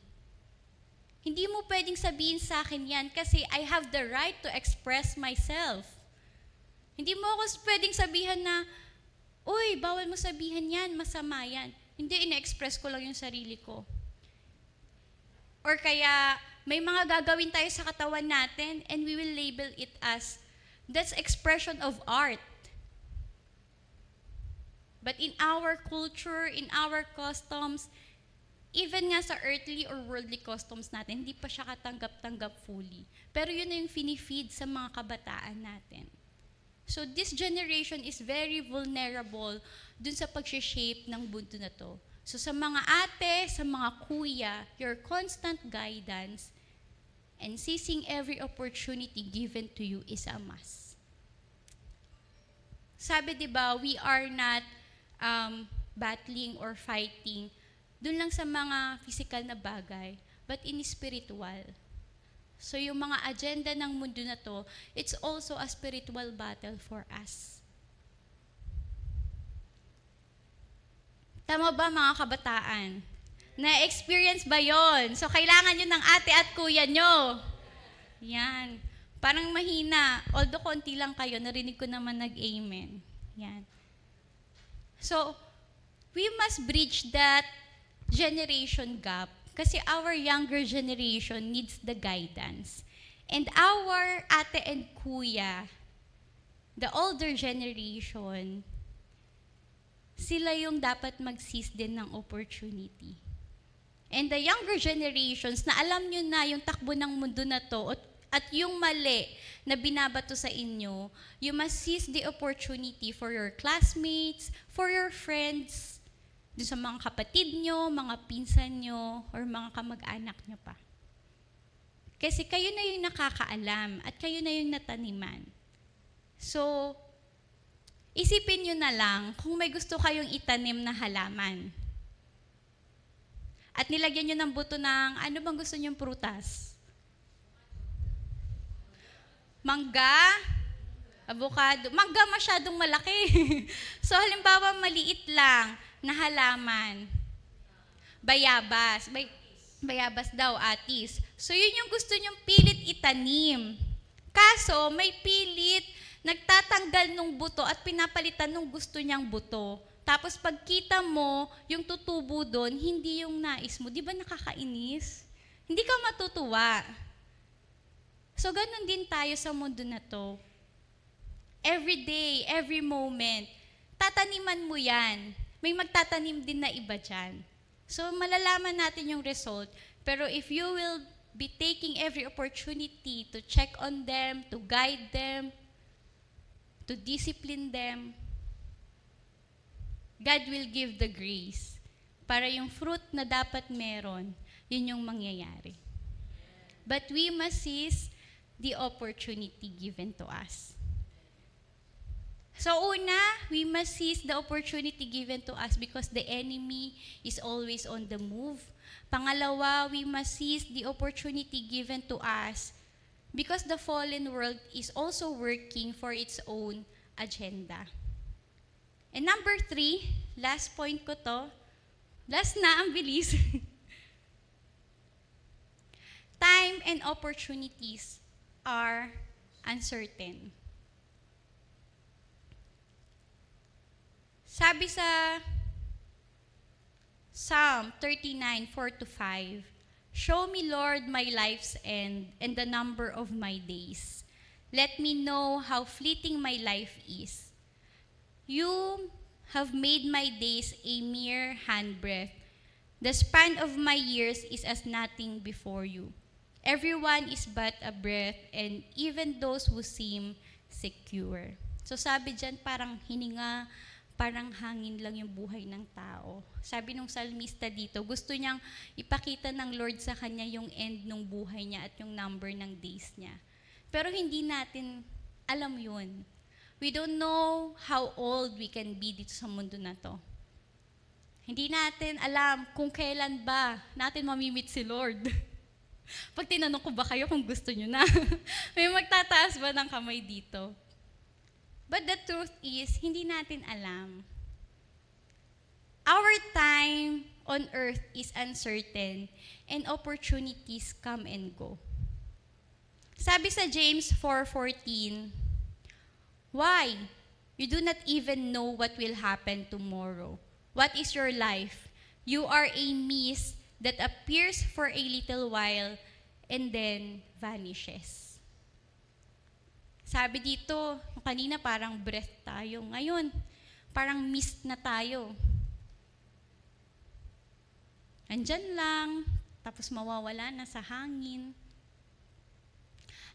Hindi mo pwedeng sabihin sa akin yan kasi I have the right to express myself. Hindi mo ako pwedeng sabihan na, uy, bawal mo sabihan yan, masama yan. Hindi, ina-express ko lang yung sarili ko. Or kaya, may mga gagawin tayo sa katawan natin and we will label it as, that's expression of art. But in our culture, in our customs, even nga sa earthly or worldly customs natin, hindi pa siya katanggap-tanggap fully. Pero yun na yung finifeed sa mga kabataan natin. So this generation is very vulnerable dun sa pag-shape ng mundo na to. So sa mga ate, sa mga kuya, your constant guidance and seizing every opportunity given to you is a must. Sabi, di ba, we are not battling or fighting dun lang sa mga physical na bagay, but in spiritual. So yung mga agenda ng mundo na to, it's also a spiritual battle for us. Tama ba mga kabataan? Na-experience ba yon? So kailangan yun ng ate at kuya nyo. Yan. Parang mahina. Although konti lang kayo, narinig ko naman nag-amen. Yan. So, we must bridge that generation gap kasi our younger generation needs the guidance. And our ate and kuya, the older generation, sila yung dapat mag-seize din ng opportunity. And the younger generations na alam nyo na yung takbo ng mundo na to at yung mali na binabato sa inyo, you must seize the opportunity for your classmates, for your friends, dun sa mga kapatid nyo, mga pinsan nyo, or mga kamag-anak nyo pa. Kasi kayo na yung nakakaalam at kayo na yung nataniman. So, isipin nyo na lang kung may gusto kayong itanim na halaman. At nilagyan nyo ng buto ng ano bang gusto nyong prutas? Mangga? Avocado? Mangga masyadong malaki. So halimbawa maliit lang na halaman. Bayabas. Bayabas daw, atis. So yun yung gusto nyong pilit itanim. Kaso may pilit nagtatanggal nung buto at pinapalitan nung gusto niyang buto. Tapos pagkita mo, yung tutubo doon, hindi yung nais mo. Di ba nakakainis? Hindi ka matutuwa. So ganun din tayo sa mundo na to. Every day, every moment, tataniman mo yan. May magtatanim din na iba dyan. So malalaman natin yung result. Pero if you will be taking every opportunity to check on them, to guide them, to discipline them, God will give the grace para yung fruit na dapat meron, yun yung mangyayari. But we must seize the opportunity given to us. So una, we must seize the opportunity given to us because the enemy is always on the move. Pangalawa, we must seize the opportunity given to us because the fallen world is also working for its own agenda. And number 3, last point ko to. Last na, ang bilis. Time and opportunities are uncertain. Sabi sa Psalm 39, 4-5, "Show me, Lord, my life's end and the number of my days. Let me know how fleeting my life is. You have made my days a mere handbreadth. The span of my years is as nothing before you. Everyone is but a breath, and even those who seem secure." So sabi dyan, parang hininga, parang hangin lang yung buhay ng tao. Sabi nung salmista dito, gusto niyang ipakita ng Lord sa kanya yung end ng buhay niya at yung number ng days niya. Pero hindi natin alam yun. We don't know how old we can be dito sa mundo na to. Hindi natin alam kung kailan ba natin mamimit si Lord. Pag tinanong ko ba kayo kung gusto nyo na, may magtataas ba ng kamay dito? But the truth is, hindi natin alam. Our time on earth is uncertain and opportunities come and go. Sabi sa James 4:14, "Why? You do not even know what will happen tomorrow. What is your life? You are a mist that appears for a little while and then vanishes." Sabi dito, yung kanina parang breath tayo. Ngayon, parang mist na tayo. Andyan lang, tapos mawawala na sa hangin.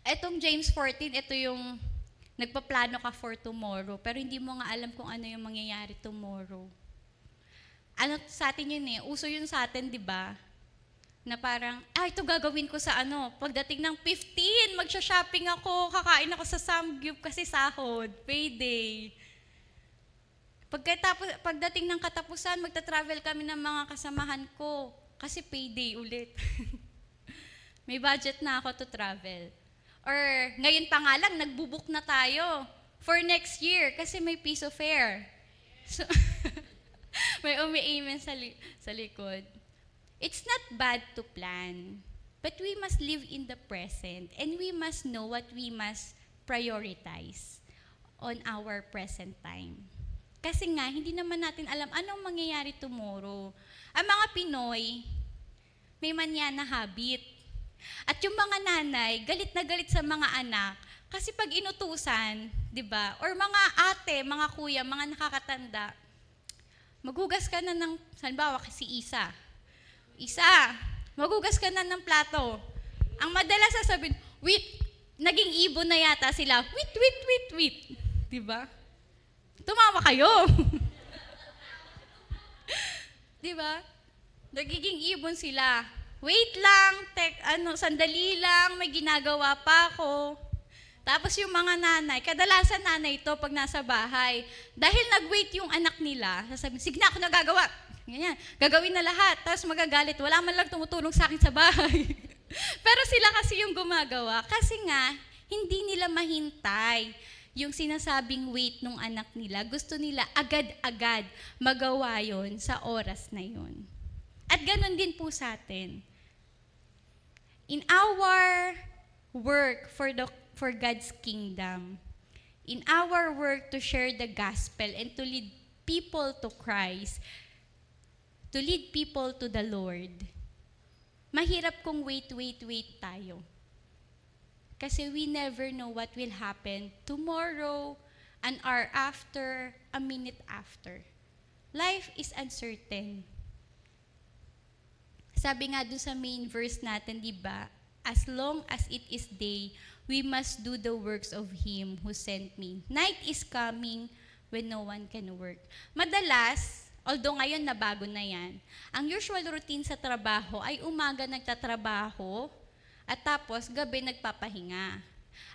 Etong James 14, ito yung nagpaplano ka for tomorrow, pero hindi mo nga alam kung ano yung mangyayari tomorrow. Ano sa atin yun uso yun sa atin, di ba? Na parang, ito gagawin ko sa pagdating ng 15, magsha-shopping ako, kakain ako sa Samgyup kasi sahod, payday. Pagdating ng katapusan, magta-travel kami ng mga kasamahan ko kasi payday ulit. May budget na ako to travel. Or ngayon pa nga lang, nagbubook na tayo for next year kasi may piso fare. So, may umi-amen sa likod. It's not bad to plan, but we must live in the present and we must know what we must prioritize on our present time. Kasi nga, hindi naman natin alam anong mangyayari tomorrow. Ang mga Pinoy, may manyana habit. At yung mga nanay, galit na galit sa mga anak. Kasi pag inutusan, di ba? Or mga ate, mga kuya, mga nakakatanda, maghugas ka na ng, halimbawa si Isa, maghugas ka na ng plato. Ang madalas sasabihin, wait, naging ibon na yata sila. Wait. Di ba? Tumawa kayo. Di ba? Nagiging ibon sila. Wait lang, sandali lang, may ginagawa pa ako. Tapos yung mga nanay, kadalasan nanay ito pag nasa bahay, dahil nag-wait yung anak nila, sasabihin, sige na, ako nagagawa. Ganyan, gagawin na lahat, tapos magagalit, wala man lang tumutulong sa akin sa bahay. Pero sila kasi yung gumagawa, kasi nga, hindi nila mahintay yung sinasabing wait nung anak nila. Gusto nila agad-agad magawa yon sa oras na yon. At ganun din po sa atin. In our work for God's kingdom, in our work to share the gospel and to lead people to Christ, to lead people to the Lord, mahirap kung wait tayo. Kasi we never know what will happen tomorrow, an hour after, a minute after. Life is uncertain. Sabi nga dun sa main verse natin, di ba? As long as it is day, we must do the works of Him who sent me. Night is coming when no one can work. Madalas, although ngayon nabago na yan, ang usual routine sa trabaho ay umaga nagtatrabaho, at tapos, gabi nagpapahinga.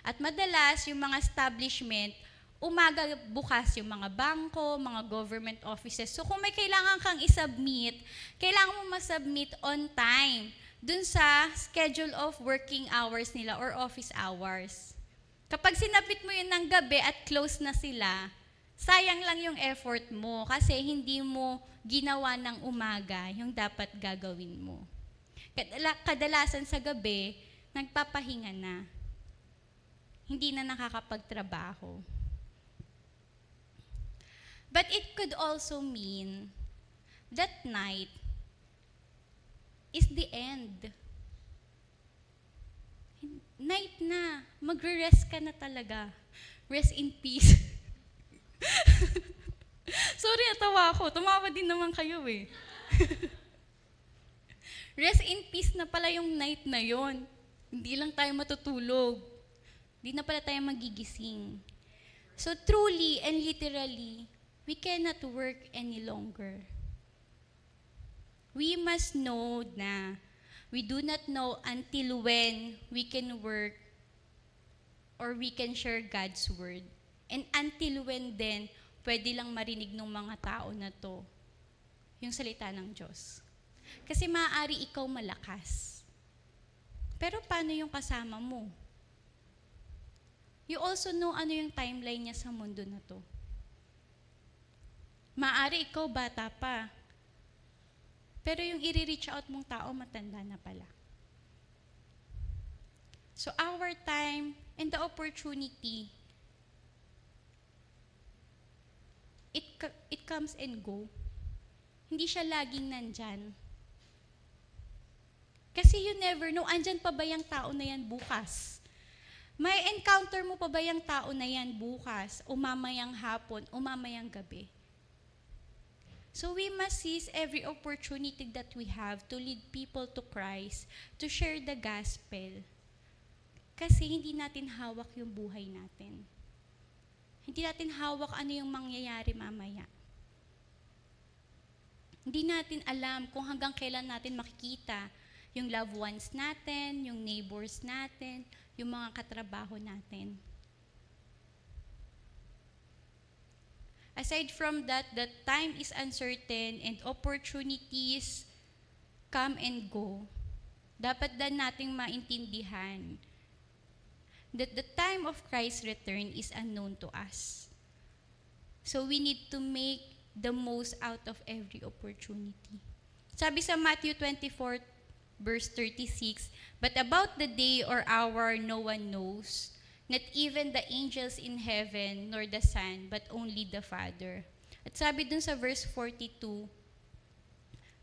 At madalas, yung mga establishment, umaga bukas yung mga bangko, mga government offices. So kung may kailangan kang isubmit, kailangan mo masubmit on time dun sa schedule of working hours nila or office hours. Kapag sinabit mo yun ng gabi at close na sila, sayang lang yung effort mo kasi hindi mo ginawa ng umaga yung dapat gagawin mo. Kadalasan sa gabi, nagpapahinga na. Hindi na nakakapagtrabaho. But it could also mean that night is the end. Night na. Magre-rest ka na talaga. Rest in peace. Sorry, natawa ako. Tumawa din naman kayo eh. Rest in peace na pala yung night na yon. Hindi lang tayo matutulog. Hindi na pala tayo magigising. So truly and literally, we cannot work any longer. We must know na we do not know until when we can work or we can share God's word. And until when then, pwede lang marinig ng mga tao na to yung salita ng Diyos. Kasi maaari ikaw malakas. Pero paano yung kasama mo? You also know ano yung timeline niya sa mundo na to. Maaari ikaw bata pa. Pero yung i-reach out mong tao, matanda na pala. So our time and the opportunity, it comes and go. Hindi siya laging nandyan. Kasi you never know, andyan pa ba yung tao na yan bukas? May encounter mo pa ba yung tao na yan bukas, o mamayang hapon, o mamayang gabi? So we must seize every opportunity that we have to lead people to Christ, to share the gospel. Kasi hindi natin hawak yung buhay natin. Hindi natin hawak ano yung mangyayari mamaya. Hindi natin alam kung hanggang kailan natin makikita yung loved ones natin, yung neighbors natin, yung mga katrabaho natin. Aside from that, the time is uncertain and opportunities come and go. dapat din nating maintindihan that the time of Christ's return is unknown to us. So we need to make the most out of every opportunity. Sabi sa Matthew 24, verse 36, "But about the day or hour no one knows, not even the angels in heaven, nor the Son, but only the Father." At sabi dun sa verse 42,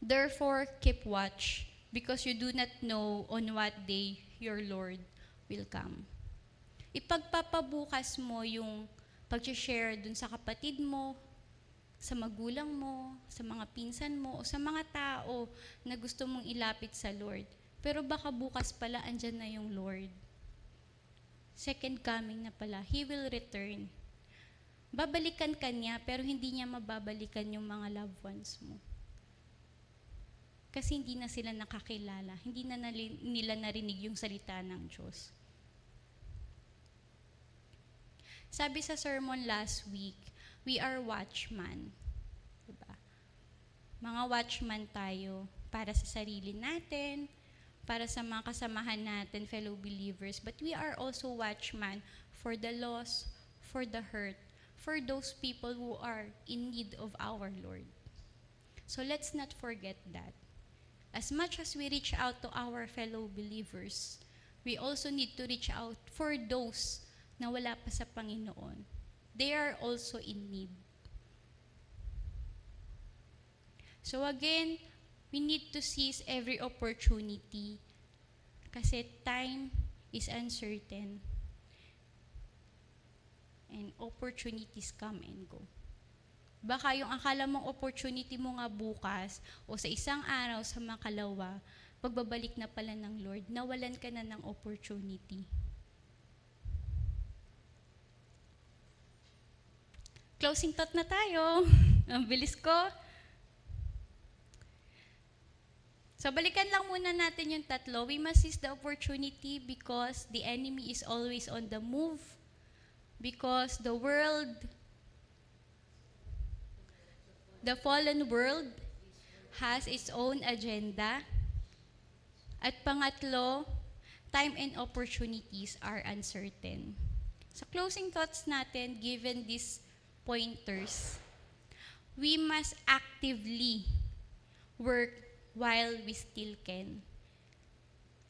"Therefore keep watch, because you do not know on what day your Lord will come." Ipagpapabukas mo yung pag-share dun sa kapatid mo, sa magulang mo, sa mga pinsan mo, o sa mga tao na gusto mong ilapit sa Lord. Pero baka bukas pala andyan na yung Lord. Second coming na pala, He will return. Babalikan ka niya, pero hindi niya mababalikan yung mga loved ones mo. Kasi hindi na sila nakakilala, hindi na nila narinig yung salita ng Diyos. Sabi sa sermon last week, we are watchmen. Diba? Mga watchmen tayo para sa sarili natin, para sa mga kasamahan natin, fellow believers. But we are also watchmen for the lost, for the hurt, for those people who are in need of our Lord. So let's not forget that. As much as we reach out to our fellow believers, we also need to reach out for those na wala pa sa Panginoon. They are also in need. So again, we need to seize every opportunity kasi time is uncertain and opportunities come and go. Baka yung akala mong opportunity mo nga bukas o sa isang araw sa makalawa, pagbabalik na pala ng Lord, nawalan ka na ng opportunity. Closing thought na tayo. Ang bilis ko. So balikan lang muna natin yung tatlo. We must seize the opportunity because the enemy is always on the move. Because the fallen world has its own agenda. At pangatlo, time and opportunities are uncertain. Sa closing thoughts natin, given these pointers, we must actively work while we still can.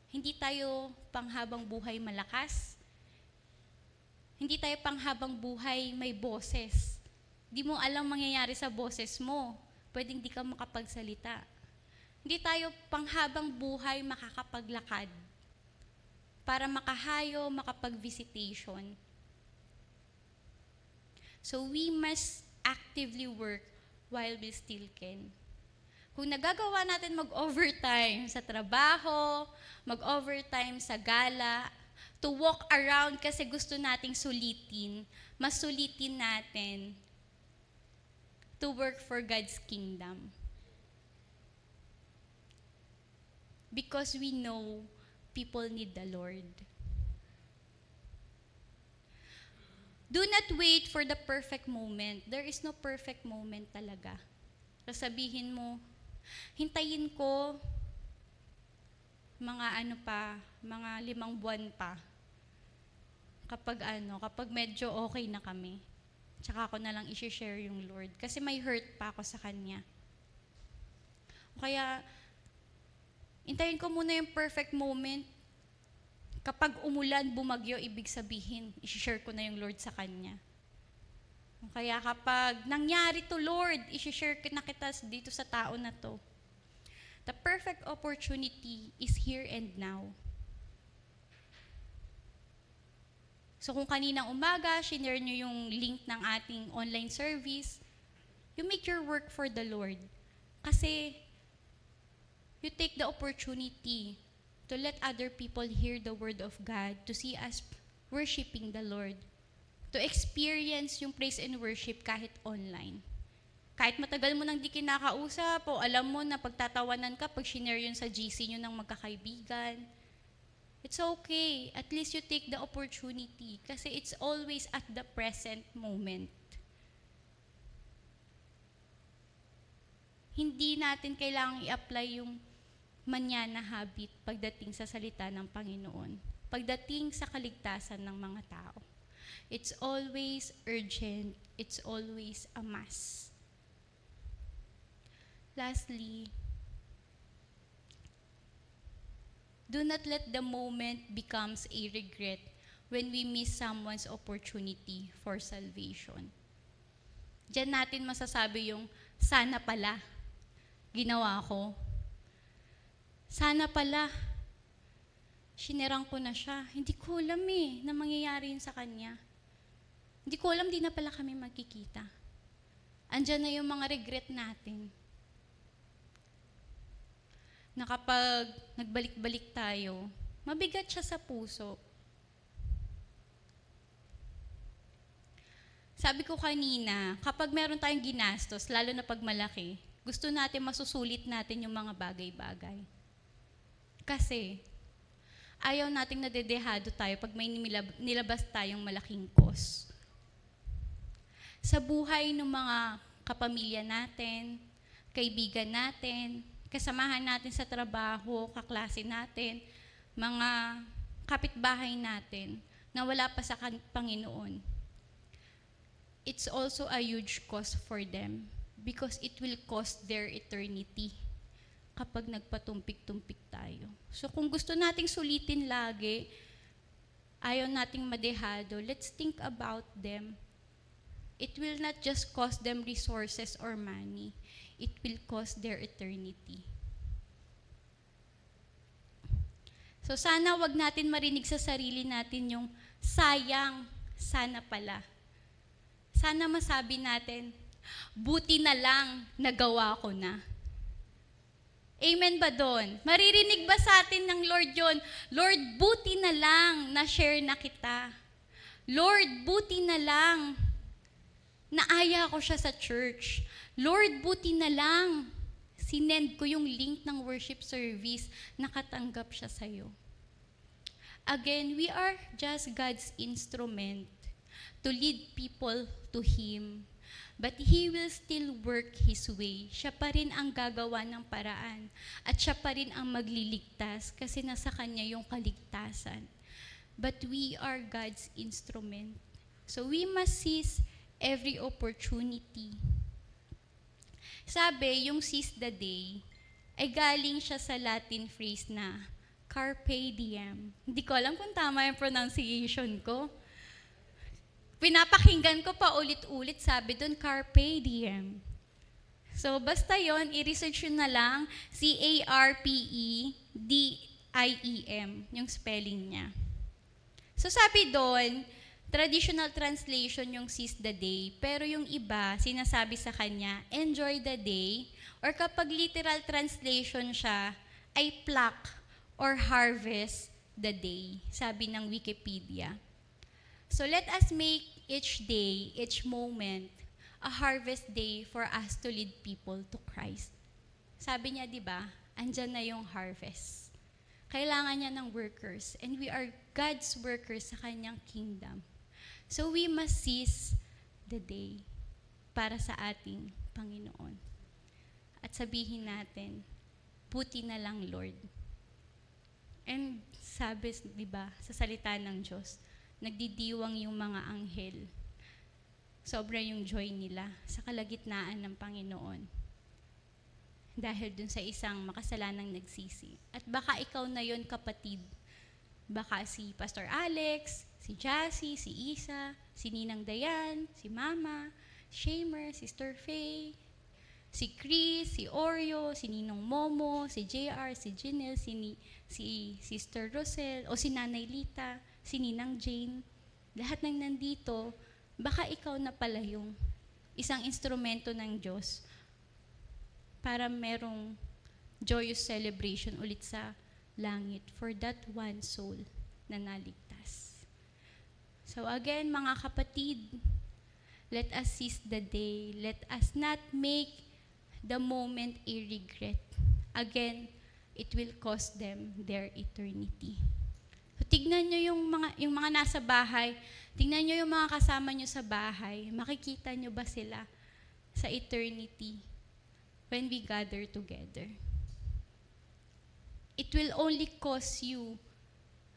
Hindi tayo panghabang buhay malakas. Hindi tayo panghabang buhay may boses. Di mo alam mangyayari sa boses mo. Pwedeng di ka makapagsalita. Hindi tayo panghabang buhay makakapaglakad para makahayo, makapag-visitation. So we must actively work while we still can. Kung nagagawa natin mag-overtime sa trabaho, mag-overtime sa gala, to walk around kasi gusto nating sulitin, mas sulitin natin to work for God's kingdom. Because we know people need the Lord. Do not wait for the perfect moment. There is no perfect moment talaga. Sasabihin mo, hintayin ko mga mga 5 buwan pa. Kapag medyo okay na kami. Tsaka ako na lang i-share yung Lord. Kasi may hurt pa ako sa Kanya. Kaya, hintayin ko muna yung perfect moment. Kapag umulan, bumagyo, ibig sabihin, i-share ko na yung Lord sa Kanya. Kaya kapag nangyari to Lord, i-share na kita dito sa tao na to. The perfect opportunity is here and now. So kung kaninang umaga, shinare nyo yung link ng ating online service, you make your work for the Lord. Kasi you take the opportunity to let other people hear the word of God, to see us worshiping the Lord, to experience yung praise and worship kahit online. Kahit matagal mo nang di kinakausap o alam mo na pagtatawanan ka pag shinare yun sa GC nyo ng magkakaibigan, it's okay. At least you take the opportunity kasi it's always at the present moment. Hindi natin kailangang i-apply yung manyana habit pagdating sa salita ng Panginoon, pagdating sa kaligtasan ng mga tao. It's always urgent. It's always a must. Lastly, do not let the moment becomes a regret when we miss someone's opportunity for salvation. Diyan natin masasabi yung, sana pala, ginawa ko. Sana pala, sinirang ko na siya. Hindi ko alam na mangyayari yun sa kanya. Hindi ko alam, di na pala kami magkikita. Andyan na yung mga regret natin. Na kapag nagbalik-balik tayo, mabigat siya sa puso. Sabi ko kanina, kapag meron tayong ginastos, lalo na pag malaki, gusto natin masusulit natin yung mga bagay-bagay. Kasi, ayaw nating nadedehado tayo pag may nilabas tayong malaking cost. Sa buhay ng mga kapamilya natin, kaibigan natin, kasamahan natin sa trabaho, kaklase natin, mga kapitbahay natin na wala pa sa Panginoon. It's also a huge cost for them because it will cost their eternity kapag nagpatumpik-tumpik tayo. So kung gusto nating sulitin lagi, ayaw nating madehado, let's think about them. It will not just cost them resources or money. It will cost their eternity. So sana wag natin marinig sa sarili natin yung sayang, sana pala. Sana masabi natin, buti na lang nagawa ko na. Amen ba doon? Maririnig ba sa atin ng Lord yun? Lord, buti na lang na-share na kita. Lord, buti na lang naaya ko siya sa church. Lord, buti na lang sinend ko yung link ng worship service, nakatanggap siya sa'yo. Again, we are just God's instrument to lead people to Him. But He will still work His way. Siya pa rin ang gagawa ng paraan. At siya pa rin ang magliligtas kasi nasa Kanya yung kaligtasan. But we are God's instrument. So we must seize every opportunity. Sabi, yung seize the day, ay galing siya sa Latin phrase na carpe diem. Hindi ko alam kung tama yung pronunciation ko. Pinapakinggan ko pa ulit-ulit, sabi doon, carpe diem. So, basta yon, i-research yun na lang, C-A-R-P-E-D-I-E-M, yung spelling niya. So, sabi doon, traditional translation yung seize the day, pero yung iba, sinasabi sa kanya, enjoy the day, or kapag literal translation siya, ay pluck or harvest the day, sabi ng Wikipedia. So let us make each day, each moment, a harvest day for us to lead people to Christ. Sabi niya, di ba, andyan na yung harvest. Kailangan niya ng workers, and we are God's workers sa kanyang kingdom. So we must seize the day para sa ating Panginoon. At sabihin natin, buti na lang, Lord. And sabi, di ba, sa salita ng Diyos, nagdidiwang yung mga anghel. Sobra yung joy nila sa kalagitnaan ng Panginoon. Dahil dun sa isang makasalanang nagsisi. At baka ikaw na yon, kapatid. Baka si Pastor Alex, si Jassy, si Isa, si Ninang Dayan, si Mama, Shamer, Sister Faye, si Chris, si Oreo, si Ninong Momo, si JR, si Janelle, si Sister Rosel, o si Nanay Lita, si Ninang Jane, lahat ng nandito, baka ikaw na pala yung isang instrumento ng Diyos para merong joyous celebration ulit sa langit for that one soul na naligtas. So again, mga kapatid, let us seize the day. Let us not make the moment a regret. Again, it will cost them their eternity. So, tignan nyo yung mga nasa bahay, tignan nyo yung mga kasama nyo sa bahay, makikita nyo ba sila sa eternity when we gather together? it will only cost you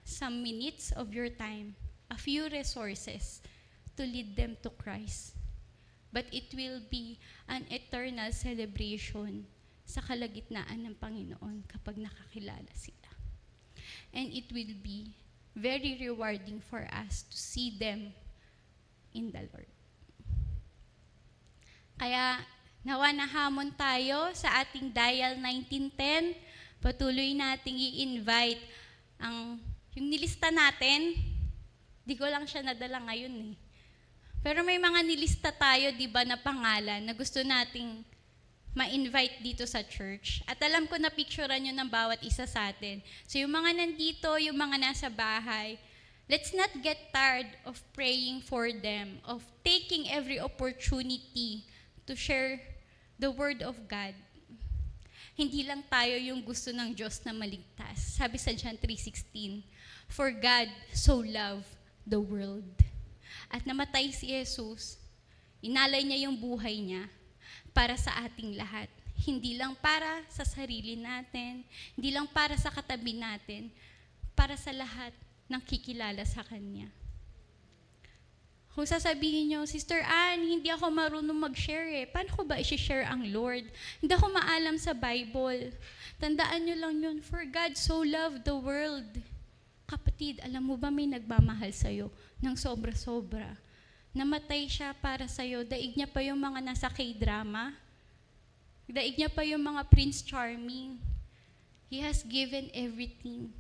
some minutes of your time, a few resources to lead them to Christ. But it will be an eternal celebration sa kalagitnaan ng Panginoon kapag nakakilala sila. And it will be very rewarding for us to see them in the Lord. Kaya nawa nahamon tayo sa ating dial 1910. Patuloy nating i-invite yung nilista natin. Di ko lang siya nadala ngayon eh. Pero may mga nilista tayo, di ba, na pangalan na gusto nating ma-invite dito sa church. At alam ko na picturean nyo ng bawat isa sa atin. So yung mga nandito, yung mga nasa bahay, let's not get tired of praying for them, of taking every opportunity to share the Word of God. Hindi lang tayo yung gusto ng Diyos na maligtas. Sabi sa John 3:16, "For God so loved the world." At namatay si Jesus, inalay niya yung buhay niya para sa ating lahat. Hindi lang para sa sarili natin, hindi lang para sa katabi natin, para sa lahat ng kikilala sa Kanya. Kung sasabihin niyo, Sister Ann, hindi ako marunong mag-share eh. Paano ko ba i-share ang Lord? Hindi ako maalam sa Bible. Tandaan niyo lang yun, for God so loved the world. Kapatid, alam mo ba may nagmamahal sa'yo ng sobra-sobra? Namatay siya para sa'yo. Daig niya pa yung mga nasa K-drama. Daig niya pa yung mga Prince Charming. He has given everything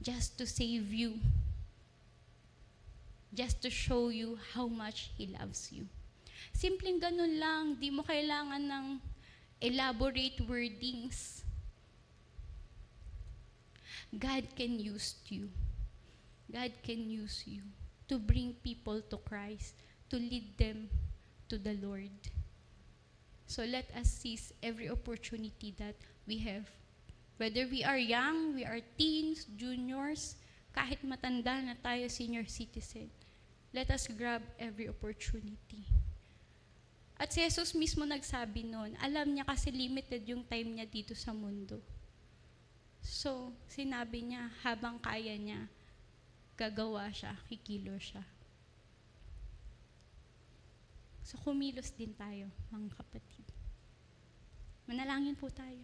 just to save you. Just to show you how much He loves you. Simpleng ganun lang. Di mo kailangan ng elaborate wordings. God can use you. God can use you to bring people to Christ, to lead them to the Lord. So let us seize every opportunity that we have. Whether we are young, we are teens, juniors, kahit matanda na tayo, senior citizen, let us grab every opportunity. At si Jesus mismo nagsabi noon, alam niya kasi limited yung time niya dito sa mundo. So, sinabi niya, habang kaya niya, gagawa siya, kikilos siya. So, kumilos din tayo, mga kapatid. Manalangin po tayo.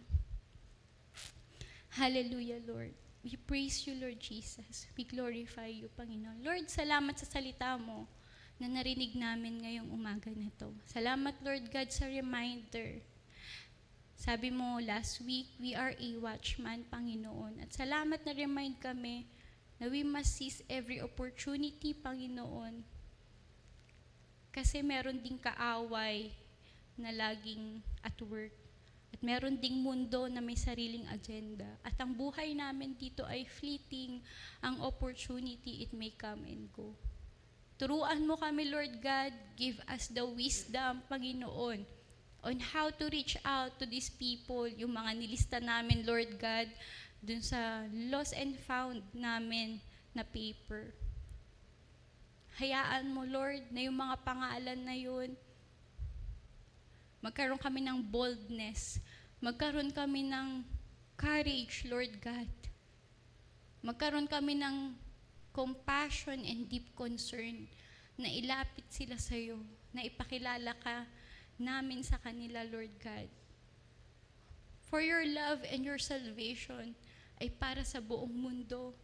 Hallelujah, Lord. We praise you, Lord Jesus. We glorify you, Panginoon. Lord, salamat sa salita mo na narinig namin ngayong umaga na to. Salamat, Lord God, sa reminder. Sabi mo, last week, we are a watchman, Panginoon. At salamat na remind kami na we must seize every opportunity, Panginoon. Kasi meron ding kaaway na laging at work. At meron ding mundo na may sariling agenda. At ang buhay namin dito ay fleeting. Ang opportunity, it may come and go. Turuan mo kami, Lord God. Give us the wisdom, Panginoon, on how to reach out to these people, yung mga nilista namin, Lord God, dun sa lost and found namin na paper. Hayaan mo, Lord, na yung mga pangalan na yun, magkaroon kami ng boldness, magkaroon kami ng courage, Lord God. Magkaroon kami ng compassion and deep concern na ilapit sila sa iyo, na ipakilala ka namin sa kanila, Lord God. For your love and your salvation ay para sa buong mundo,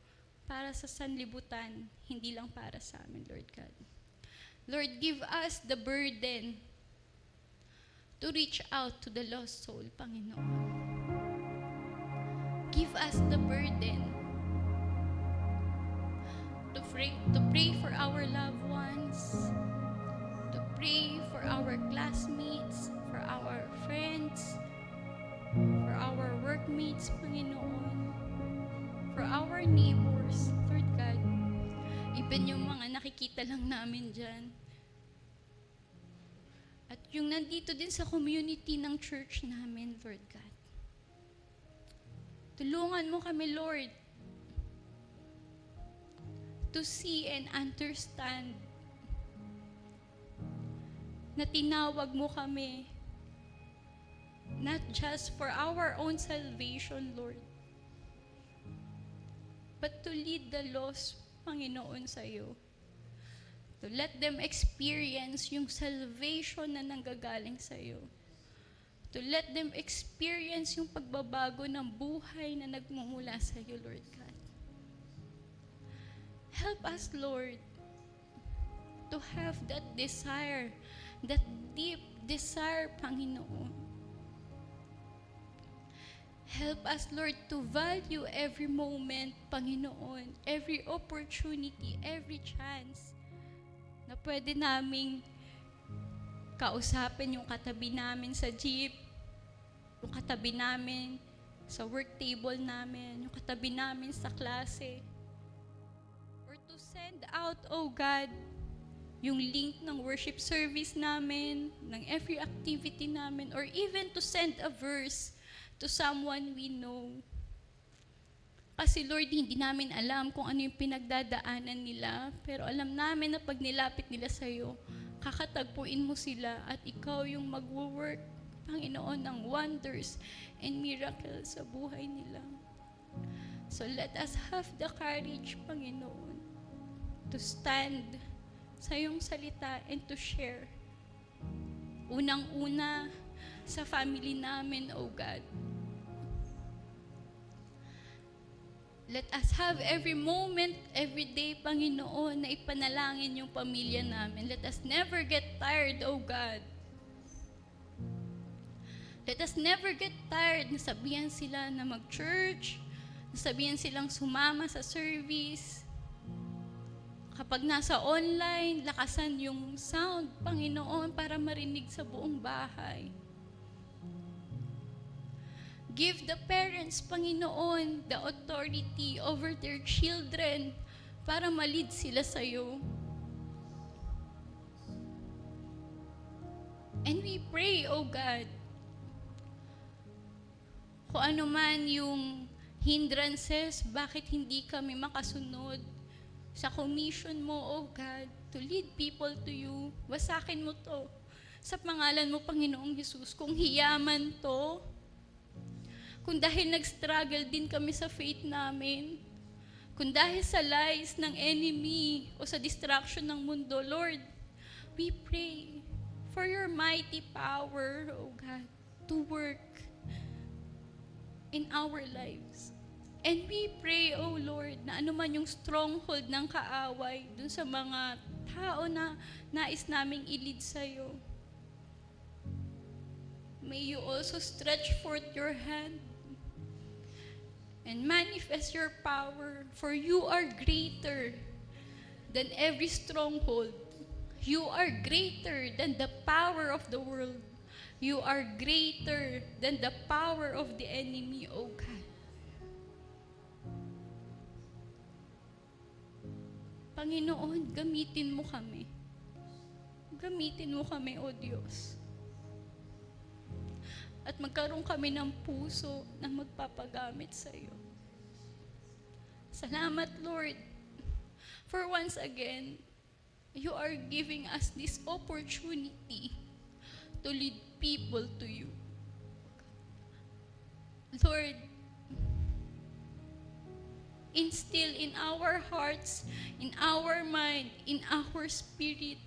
para sa sanlibutan, hindi lang para sa amin, Lord God. Lord, give us the burden to reach out to the lost soul, Panginoon. Give us the burden to pray for our loved ones, to pray for our classmates, for our friends, for our workmates, Panginoon, for our neighbors, Lord God. Even yung mga nakikita lang namin dyan. At yung nandito din sa community ng church namin, Lord God. Tulungan mo kami, Lord, to see and understand na tinawag mo kami not just for our own salvation, Lord, but to lead the lost, Panginoon, sa'yo. To let them experience yung salvation na nanggagaling sa'yo. To let them experience yung pagbabago ng buhay na nagmumula sa'yo, Lord God. Help us, Lord, to have that desire, that deep desire, Panginoon. Help us, Lord, to value every moment, Panginoon, every opportunity, every chance na pwede naming kausapin yung katabi namin sa jeep, yung katabi namin sa work table namin, yung katabi namin sa klase. Or to send out, oh God, yung link ng worship service namin, ng every activity namin, or even to send a verse to someone we know. Kasi Lord, hindi namin alam kung ano yung pinagdadaanan nila, pero alam namin na pag nilapit nila sa'yo, kakatagpuin mo sila at ikaw yung mag-work, Panginoon, ng wonders and miracles sa buhay nila. So let us have the courage, Panginoon, to stand sa iyong salita and to share. Unang-una sa family namin, oh God. Let us have every moment, every day, Panginoon, na ipanalangin yung pamilya namin. Let us never get tired, oh God. Let us never get tired na sabihan sila na mag-church, na sabihan silang sumama sa service. Kapag nasa online, lakasan yung sound, Panginoon, para marinig sa buong bahay. Give the parents, Panginoon, the authority over their children para malid sila sa'yo. And we pray, oh God, kung ano man yung hindrances, bakit hindi kami makasunod sa commission mo, oh God, to lead people to you. Wasakin mo to sa pangalan mo, Panginoong Jesus. Kung hiyaman to, kung dahil nag-struggle din kami sa faith namin, kung dahil sa lies ng enemy o sa distraction ng mundo, Lord, we pray for your mighty power, oh God, to work in our lives. And we pray, oh Lord, na anuman yung stronghold ng kaaway dun sa mga tao na nais naming ilid sa'yo, may you also stretch forth your hand and manifest your power, for you are greater than every stronghold. You are greater than the power of the world. You are greater than the power of the enemy, O God. Panginoon, gamitin mo kami. Gamitin mo kami, O Diyos. At magkaroon kami ng puso na magpapagamit sa iyo. Salamat, Lord, for once again, you are giving us this opportunity to lead people to you. Lord, instill in our hearts, in our mind, in our spirit,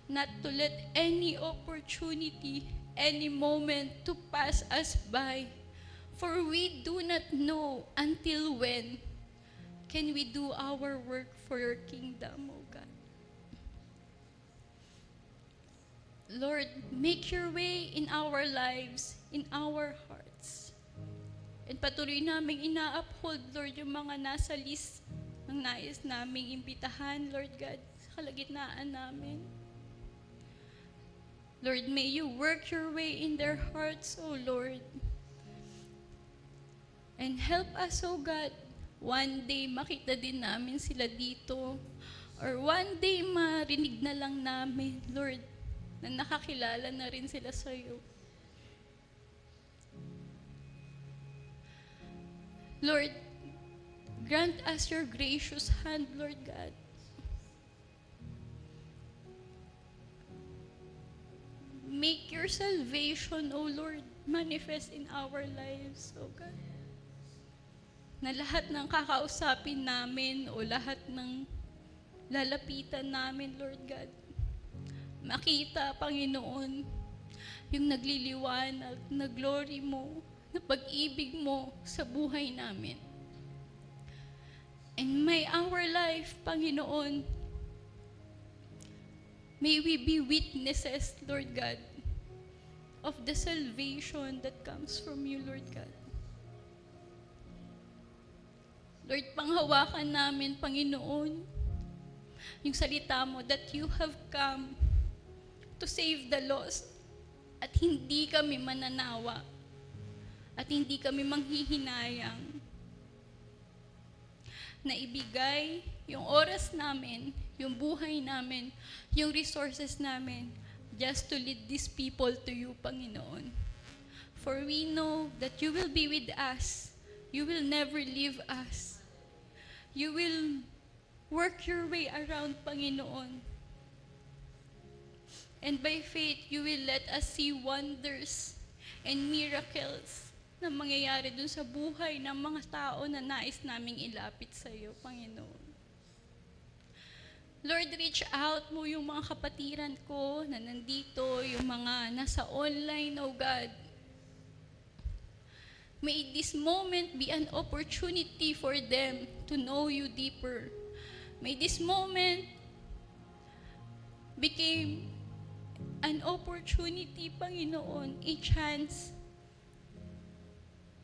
not to let any opportunity, any moment to pass us by. For we do not know until when can we do our work for your kingdom, O God. Lord, make your way in our lives, in our hearts. And patuloy naming ina-uphold, Lord, yung mga nasa list ng nais naming imbitahan, Lord God, sa kalagitnaan namin. Lord, may you work your way in their hearts, O Lord. And help us, O God, one day makita din namin sila dito. Or one day marinig na lang namin, Lord, na nakakilala na rin sila sa iyo. Lord, grant us your gracious hand, Lord God. Make your salvation, O Lord, manifest in our lives, O God. na lahat ng kakausapin namin o lahat ng lalapitan namin, Lord God, makita, Panginoon, yung nagliliwanag na glory mo, na pag-ibig mo sa buhay namin. And may our life, Panginoon, may we be witnesses, Lord God, of the salvation that comes from you, Lord God. Lord, panghawakan namin, Panginoon, yung salita mo that you have come to save the lost at hindi kami mananawa at hindi kami manghihinayang na ibigay yung oras namin, yung buhay namin, yung resources namin just to lead these people to you, Panginoon. For we know that you will be with us. You will never leave us. You will work your way around, Panginoon. And by faith, you will let us see wonders and miracles na mangyayari dun sa buhay ng mga tao na nais naming ilapit sa iyo, Panginoon. Lord, reach out mo yung mga kapatiran ko na nandito, yung mga nasa online, oh God. May this moment be an opportunity for them to know you deeper. May this moment became an opportunity, Panginoon, a chance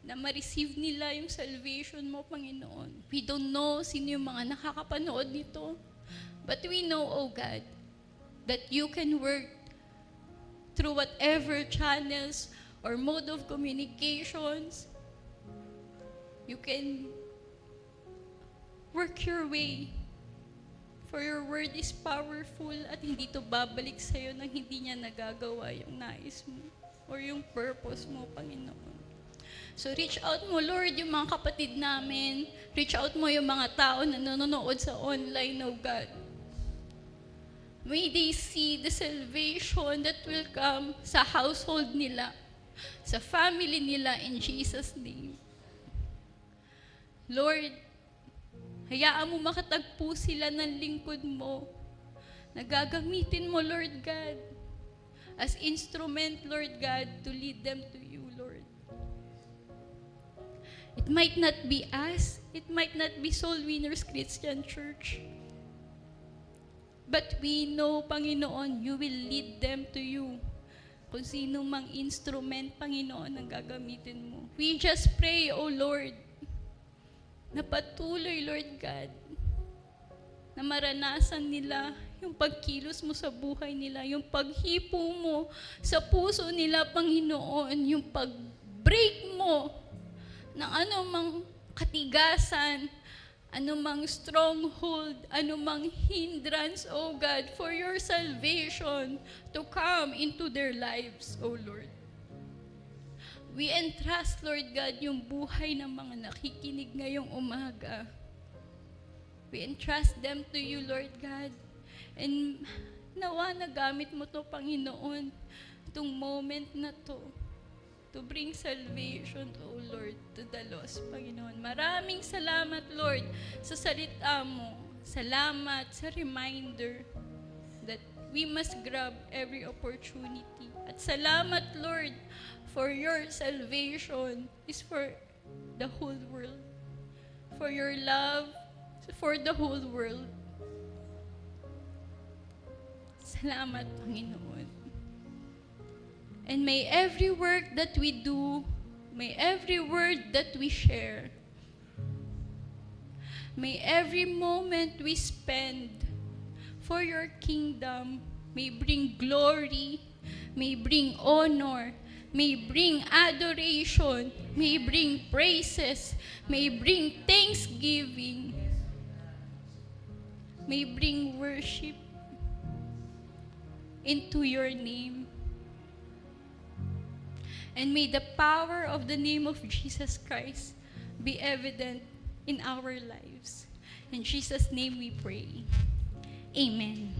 na ma-receive nila yung salvation mo, Panginoon. We don't know sino yung mga nakakapanood nito, but we know, oh God, that you can work through whatever channels or mode of communications. You can work your way. For your word is powerful at hindi to babalik sa'yo nang hindi niya nagagawa yung nais mo or yung purpose mo, Panginoon. So reach out mo, Lord, yung mga kapatid namin. Reach out mo yung mga tao na nanonood sa online, oh God. May they see the salvation that will come sa household nila, sa family nila, in Jesus' name. Lord, hayaan mo makatagpo sila ng lingkod mo na gagamitin mo, Lord God, as instrument, Lord God, to lead them to you, Lord. It might not be us. It might not be Soul Winners Christian Church. But we know, Panginoon, you will lead them to you. Kung sino mang instrument, Panginoon, ang gagamitin mo. We just pray, O Lord, na patuloy, Lord God, na maranasan nila yung pagkilos mo sa buhay nila, yung paghipo mo sa puso nila, Panginoon, yung pag-break mo ng anumang katigasan, anumang stronghold, anumang hindrance, O God, for your salvation to come into their lives, O Lord. We entrust, Lord God, yung buhay ng mga nakikinig ngayong umaga. We entrust them to you, Lord God. And nawa na gamit mo to, Panginoon, itong moment na to bring salvation, O Lord, to the lost, Panginoon. Maraming salamat, Lord, sa salita mo. Salamat sa reminder that we must grab every opportunity. At salamat, Lord, for your salvation is for the whole world. For your love, for the whole world. Salamat, Panginoon. And may every work that we do, may every word that we share, may every moment we spend for your kingdom, may bring glory, may bring honor, may bring adoration, may bring praises, may bring thanksgiving, may bring worship into your name. And may the power of the name of Jesus Christ be evident in our lives. In Jesus' name we pray. Amen.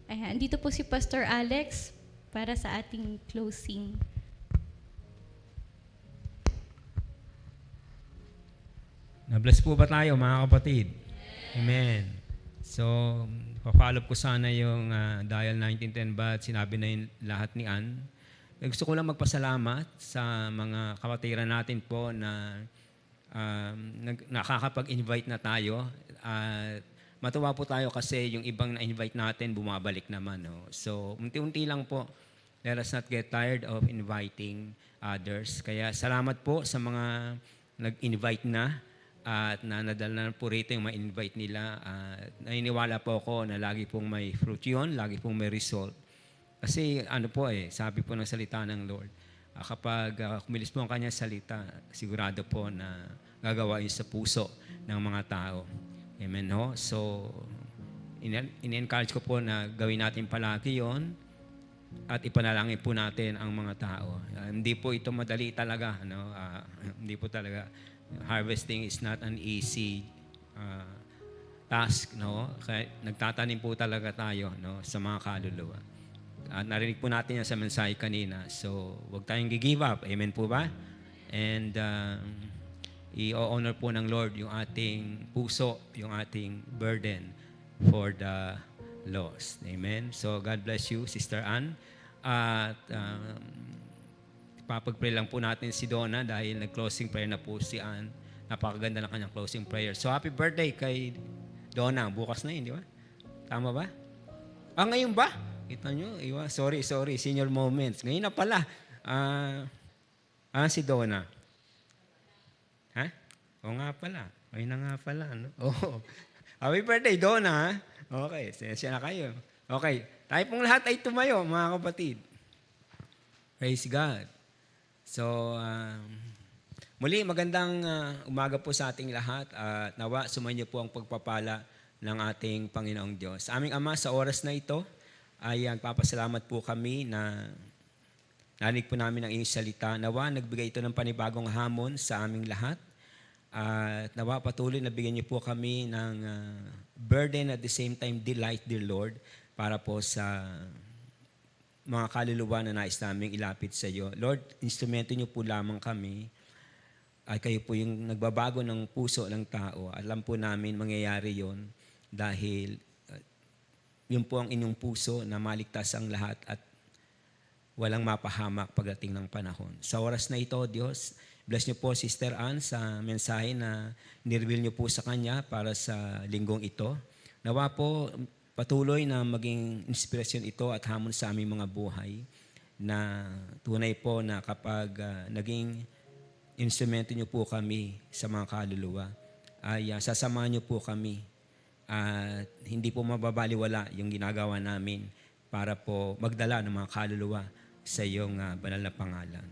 Ayan, dito po si Pastor Alex para sa ating closing. Na-bless po ba tayo mga kapatid? Amen. So, pa-follow ko sana yung Dial 1910 but sinabi na yung lahat ni Ann. Gusto ko lang magpasalamat sa mga kapatiran natin po na nakakapag-invite na tayo. Matuwa po tayo kasi yung ibang na-invite natin bumabalik naman. No? So, unti-unti lang po. Let us not get tired of inviting others. Kaya salamat po sa mga nag-invite na at nadala na po rito yung ma-invite nila. Naniniwala po ako na lagi pong may fruit yun, lagi pong may result. Kasi sabi po ng salita ng Lord, kapag kumilis po ang kanyang salita, sigurado po na gagawa yun sa puso ng mga tao. Amen, no? So, in-encourage ko po na gawin natin palagi yon at ipanalangin po natin ang mga tao. Hindi po ito madali talaga. No? Hindi po talaga. Harvesting is not an easy task. No? Kaya nagtatanim po talaga tayo, no? Sa mga kaluluwa. At narinig po natin yan sa mensahe kanina. So, huwag tayong give up. Amen po ba? And i-honor po ng Lord yung ating puso, yung ating burden for the lost. Amen? So, God bless you, Sister Ann. At papag-pray lang po natin si Donna dahil nag-closing prayer na po si Ann. Napakaganda ng kanyang closing prayer. So, happy birthday kay Donna. Bukas na yun, di ba? Tama ba? Ngayon ba? Kita nyo? Sorry. Senior moments. Ngayon na pala. Si Donna. Ha? Oo nga pala. Ngayon na nga pala. No? Oh. Happy birthday, Donna. Okay. Sensya na kayo. Okay. Tayo pong lahat ay tumayo, mga kapatid. Praise God. So, muli, magandang umaga po sa ating lahat at nawa, sumainyo po ang pagpapala ng ating Panginoong Diyos. Aming Ama, sa oras na ito, ay papasalamat po kami na narinig po namin ang inyong salita. Nawa, nagbigay ito ng panibagong hamon sa aming lahat. At nawa, patuloy na bigyan niyo po kami ng burden at the same time delight, dear Lord, para po sa mga kaluluwa na nais naming ilapit sa iyo. Lord, instrumento niyo po lamang kami ay kayo po yung nagbabago ng puso ng tao. Alam po namin mangyayari yon dahil yun po ang inyong puso na maligtas ang lahat at walang mapahamak pagdating ng panahon. Sa oras na ito, Diyos, bless niyo po Sister Ann sa mensahe na nireveal niyo po sa kanya para sa linggong ito. Nawa po, patuloy na maging inspirasyon ito at hamon sa aming mga buhay na tunay po na kapag naging instrumento niyo po kami sa mga kaluluwa, ay sasamahan niyo po kami at hindi po mababaliwala yung ginagawa namin para po magdala ng mga kaluluwa sa iyong banal na pangalan.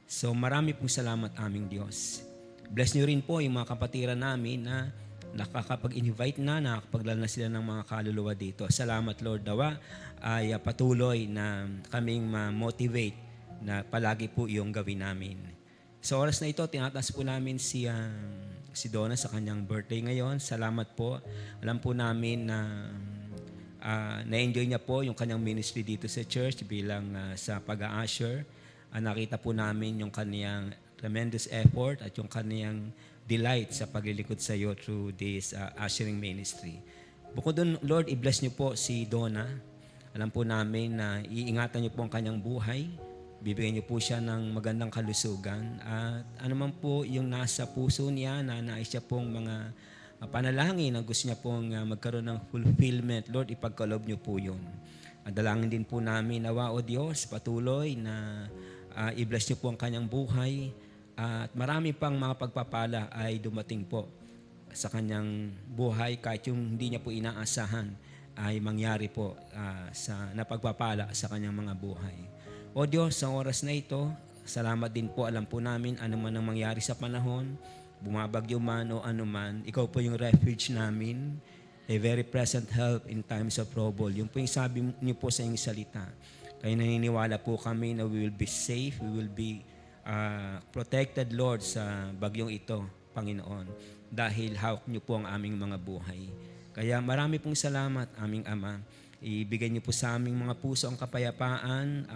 So marami pong salamat aming Diyos. Bless niyo rin po yung mga kapatiran namin na nakakapag-invite na, nakakapagdala na sila ng mga kaluluwa dito. Salamat Lord, dawa ay patuloy na kaming ma-motivate na palagi po yung gawin namin. Sa oras na ito, tinataas po namin si Donna sa kanyang birthday ngayon. Salamat po. Alam po namin na na-enjoy niya po yung kanyang ministry dito sa church bilang sa pag-a-usher. Nakita po namin yung kanyang tremendous effort at yung kanyang delight sa paglilingkod sa iyo through this ushering ministry. Bukod doon, Lord, i-bless niyo po si Donna. Alam po namin na iingatan niyo po ang kanyang buhay. Bibigyan niyo po siya ng magandang kalusugan. At anuman po yung nasa puso niya na nais siya pong mga panalangin na gusto niya pong magkaroon ng fulfillment, Lord, ipagkaloob niyo po yun. Dalangin din po namin, nawa o Diyos, patuloy na i-bless niyo po ang kanyang buhay. At marami pang mga pagpapala ay dumating po sa kanyang buhay kahit yung hindi niya po inaasahan ay mangyari po sa napagpapala sa kanyang mga buhay. O Diyos, sa oras na ito, salamat din po. Alam po namin ano man ang mangyari sa panahon, bumabagyo man o ano man, ikaw po yung refuge namin, a very present help in times of trouble. Yung po yung sabi niyo po sa inyong salita. Kaya naniniwala po kami na we will be safe, we will be protected, Lord, sa bagyong ito, Panginoon, dahil hawak niyo po ang aming mga buhay. Kaya marami pong salamat, aming Ama. ibigay niyo po sa aming mga puso ang kapayapaan,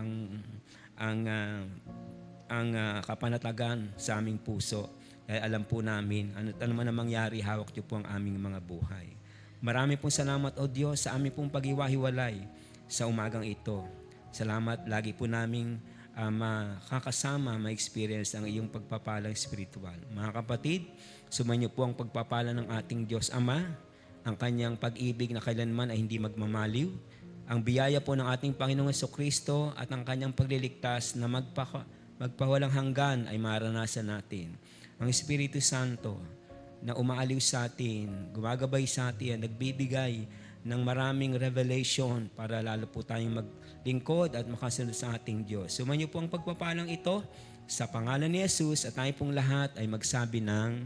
ang kapanatagan sa aming puso. Kaya alam po namin, ano man ang mangyari, hawak niyo po ang aming mga buhay. Marami pong salamat, O Diyos, sa aming pong pag-iwahiwalay sa umagang ito. Salamat, lagi po naming makakasama, ma-experience ang iyong pagpapalang spiritual. Mga kapatid, sumainyo po ang pagpapala ng ating Diyos Ama, ang kanyang pag-ibig na kailanman ay hindi magmamaliw, ang biyaya po ng ating Panginoong Jesucristo at ang kanyang pagliligtas na magpawalang hanggan ay maranasan natin. Ang Espiritu Santo na umaaliw sa atin, gumagabay sa atin, nagbibigay ng maraming revelation para lalo po tayong maglingkod at makasunod sa ating Diyos. Sumainyo po ang pagpapalang ito sa pangalan ni Jesus at tayo pong lahat ay magsabi ng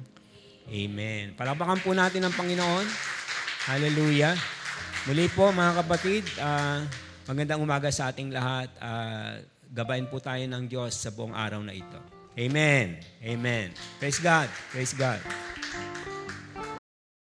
Amen. Palakpakan po natin ang Panginoon. Hallelujah. Muli po mga kapatid, magandang umaga sa ating lahat. Gabayan po tayo ng Diyos sa buong araw na ito. Amen. Amen. Praise God. Praise God.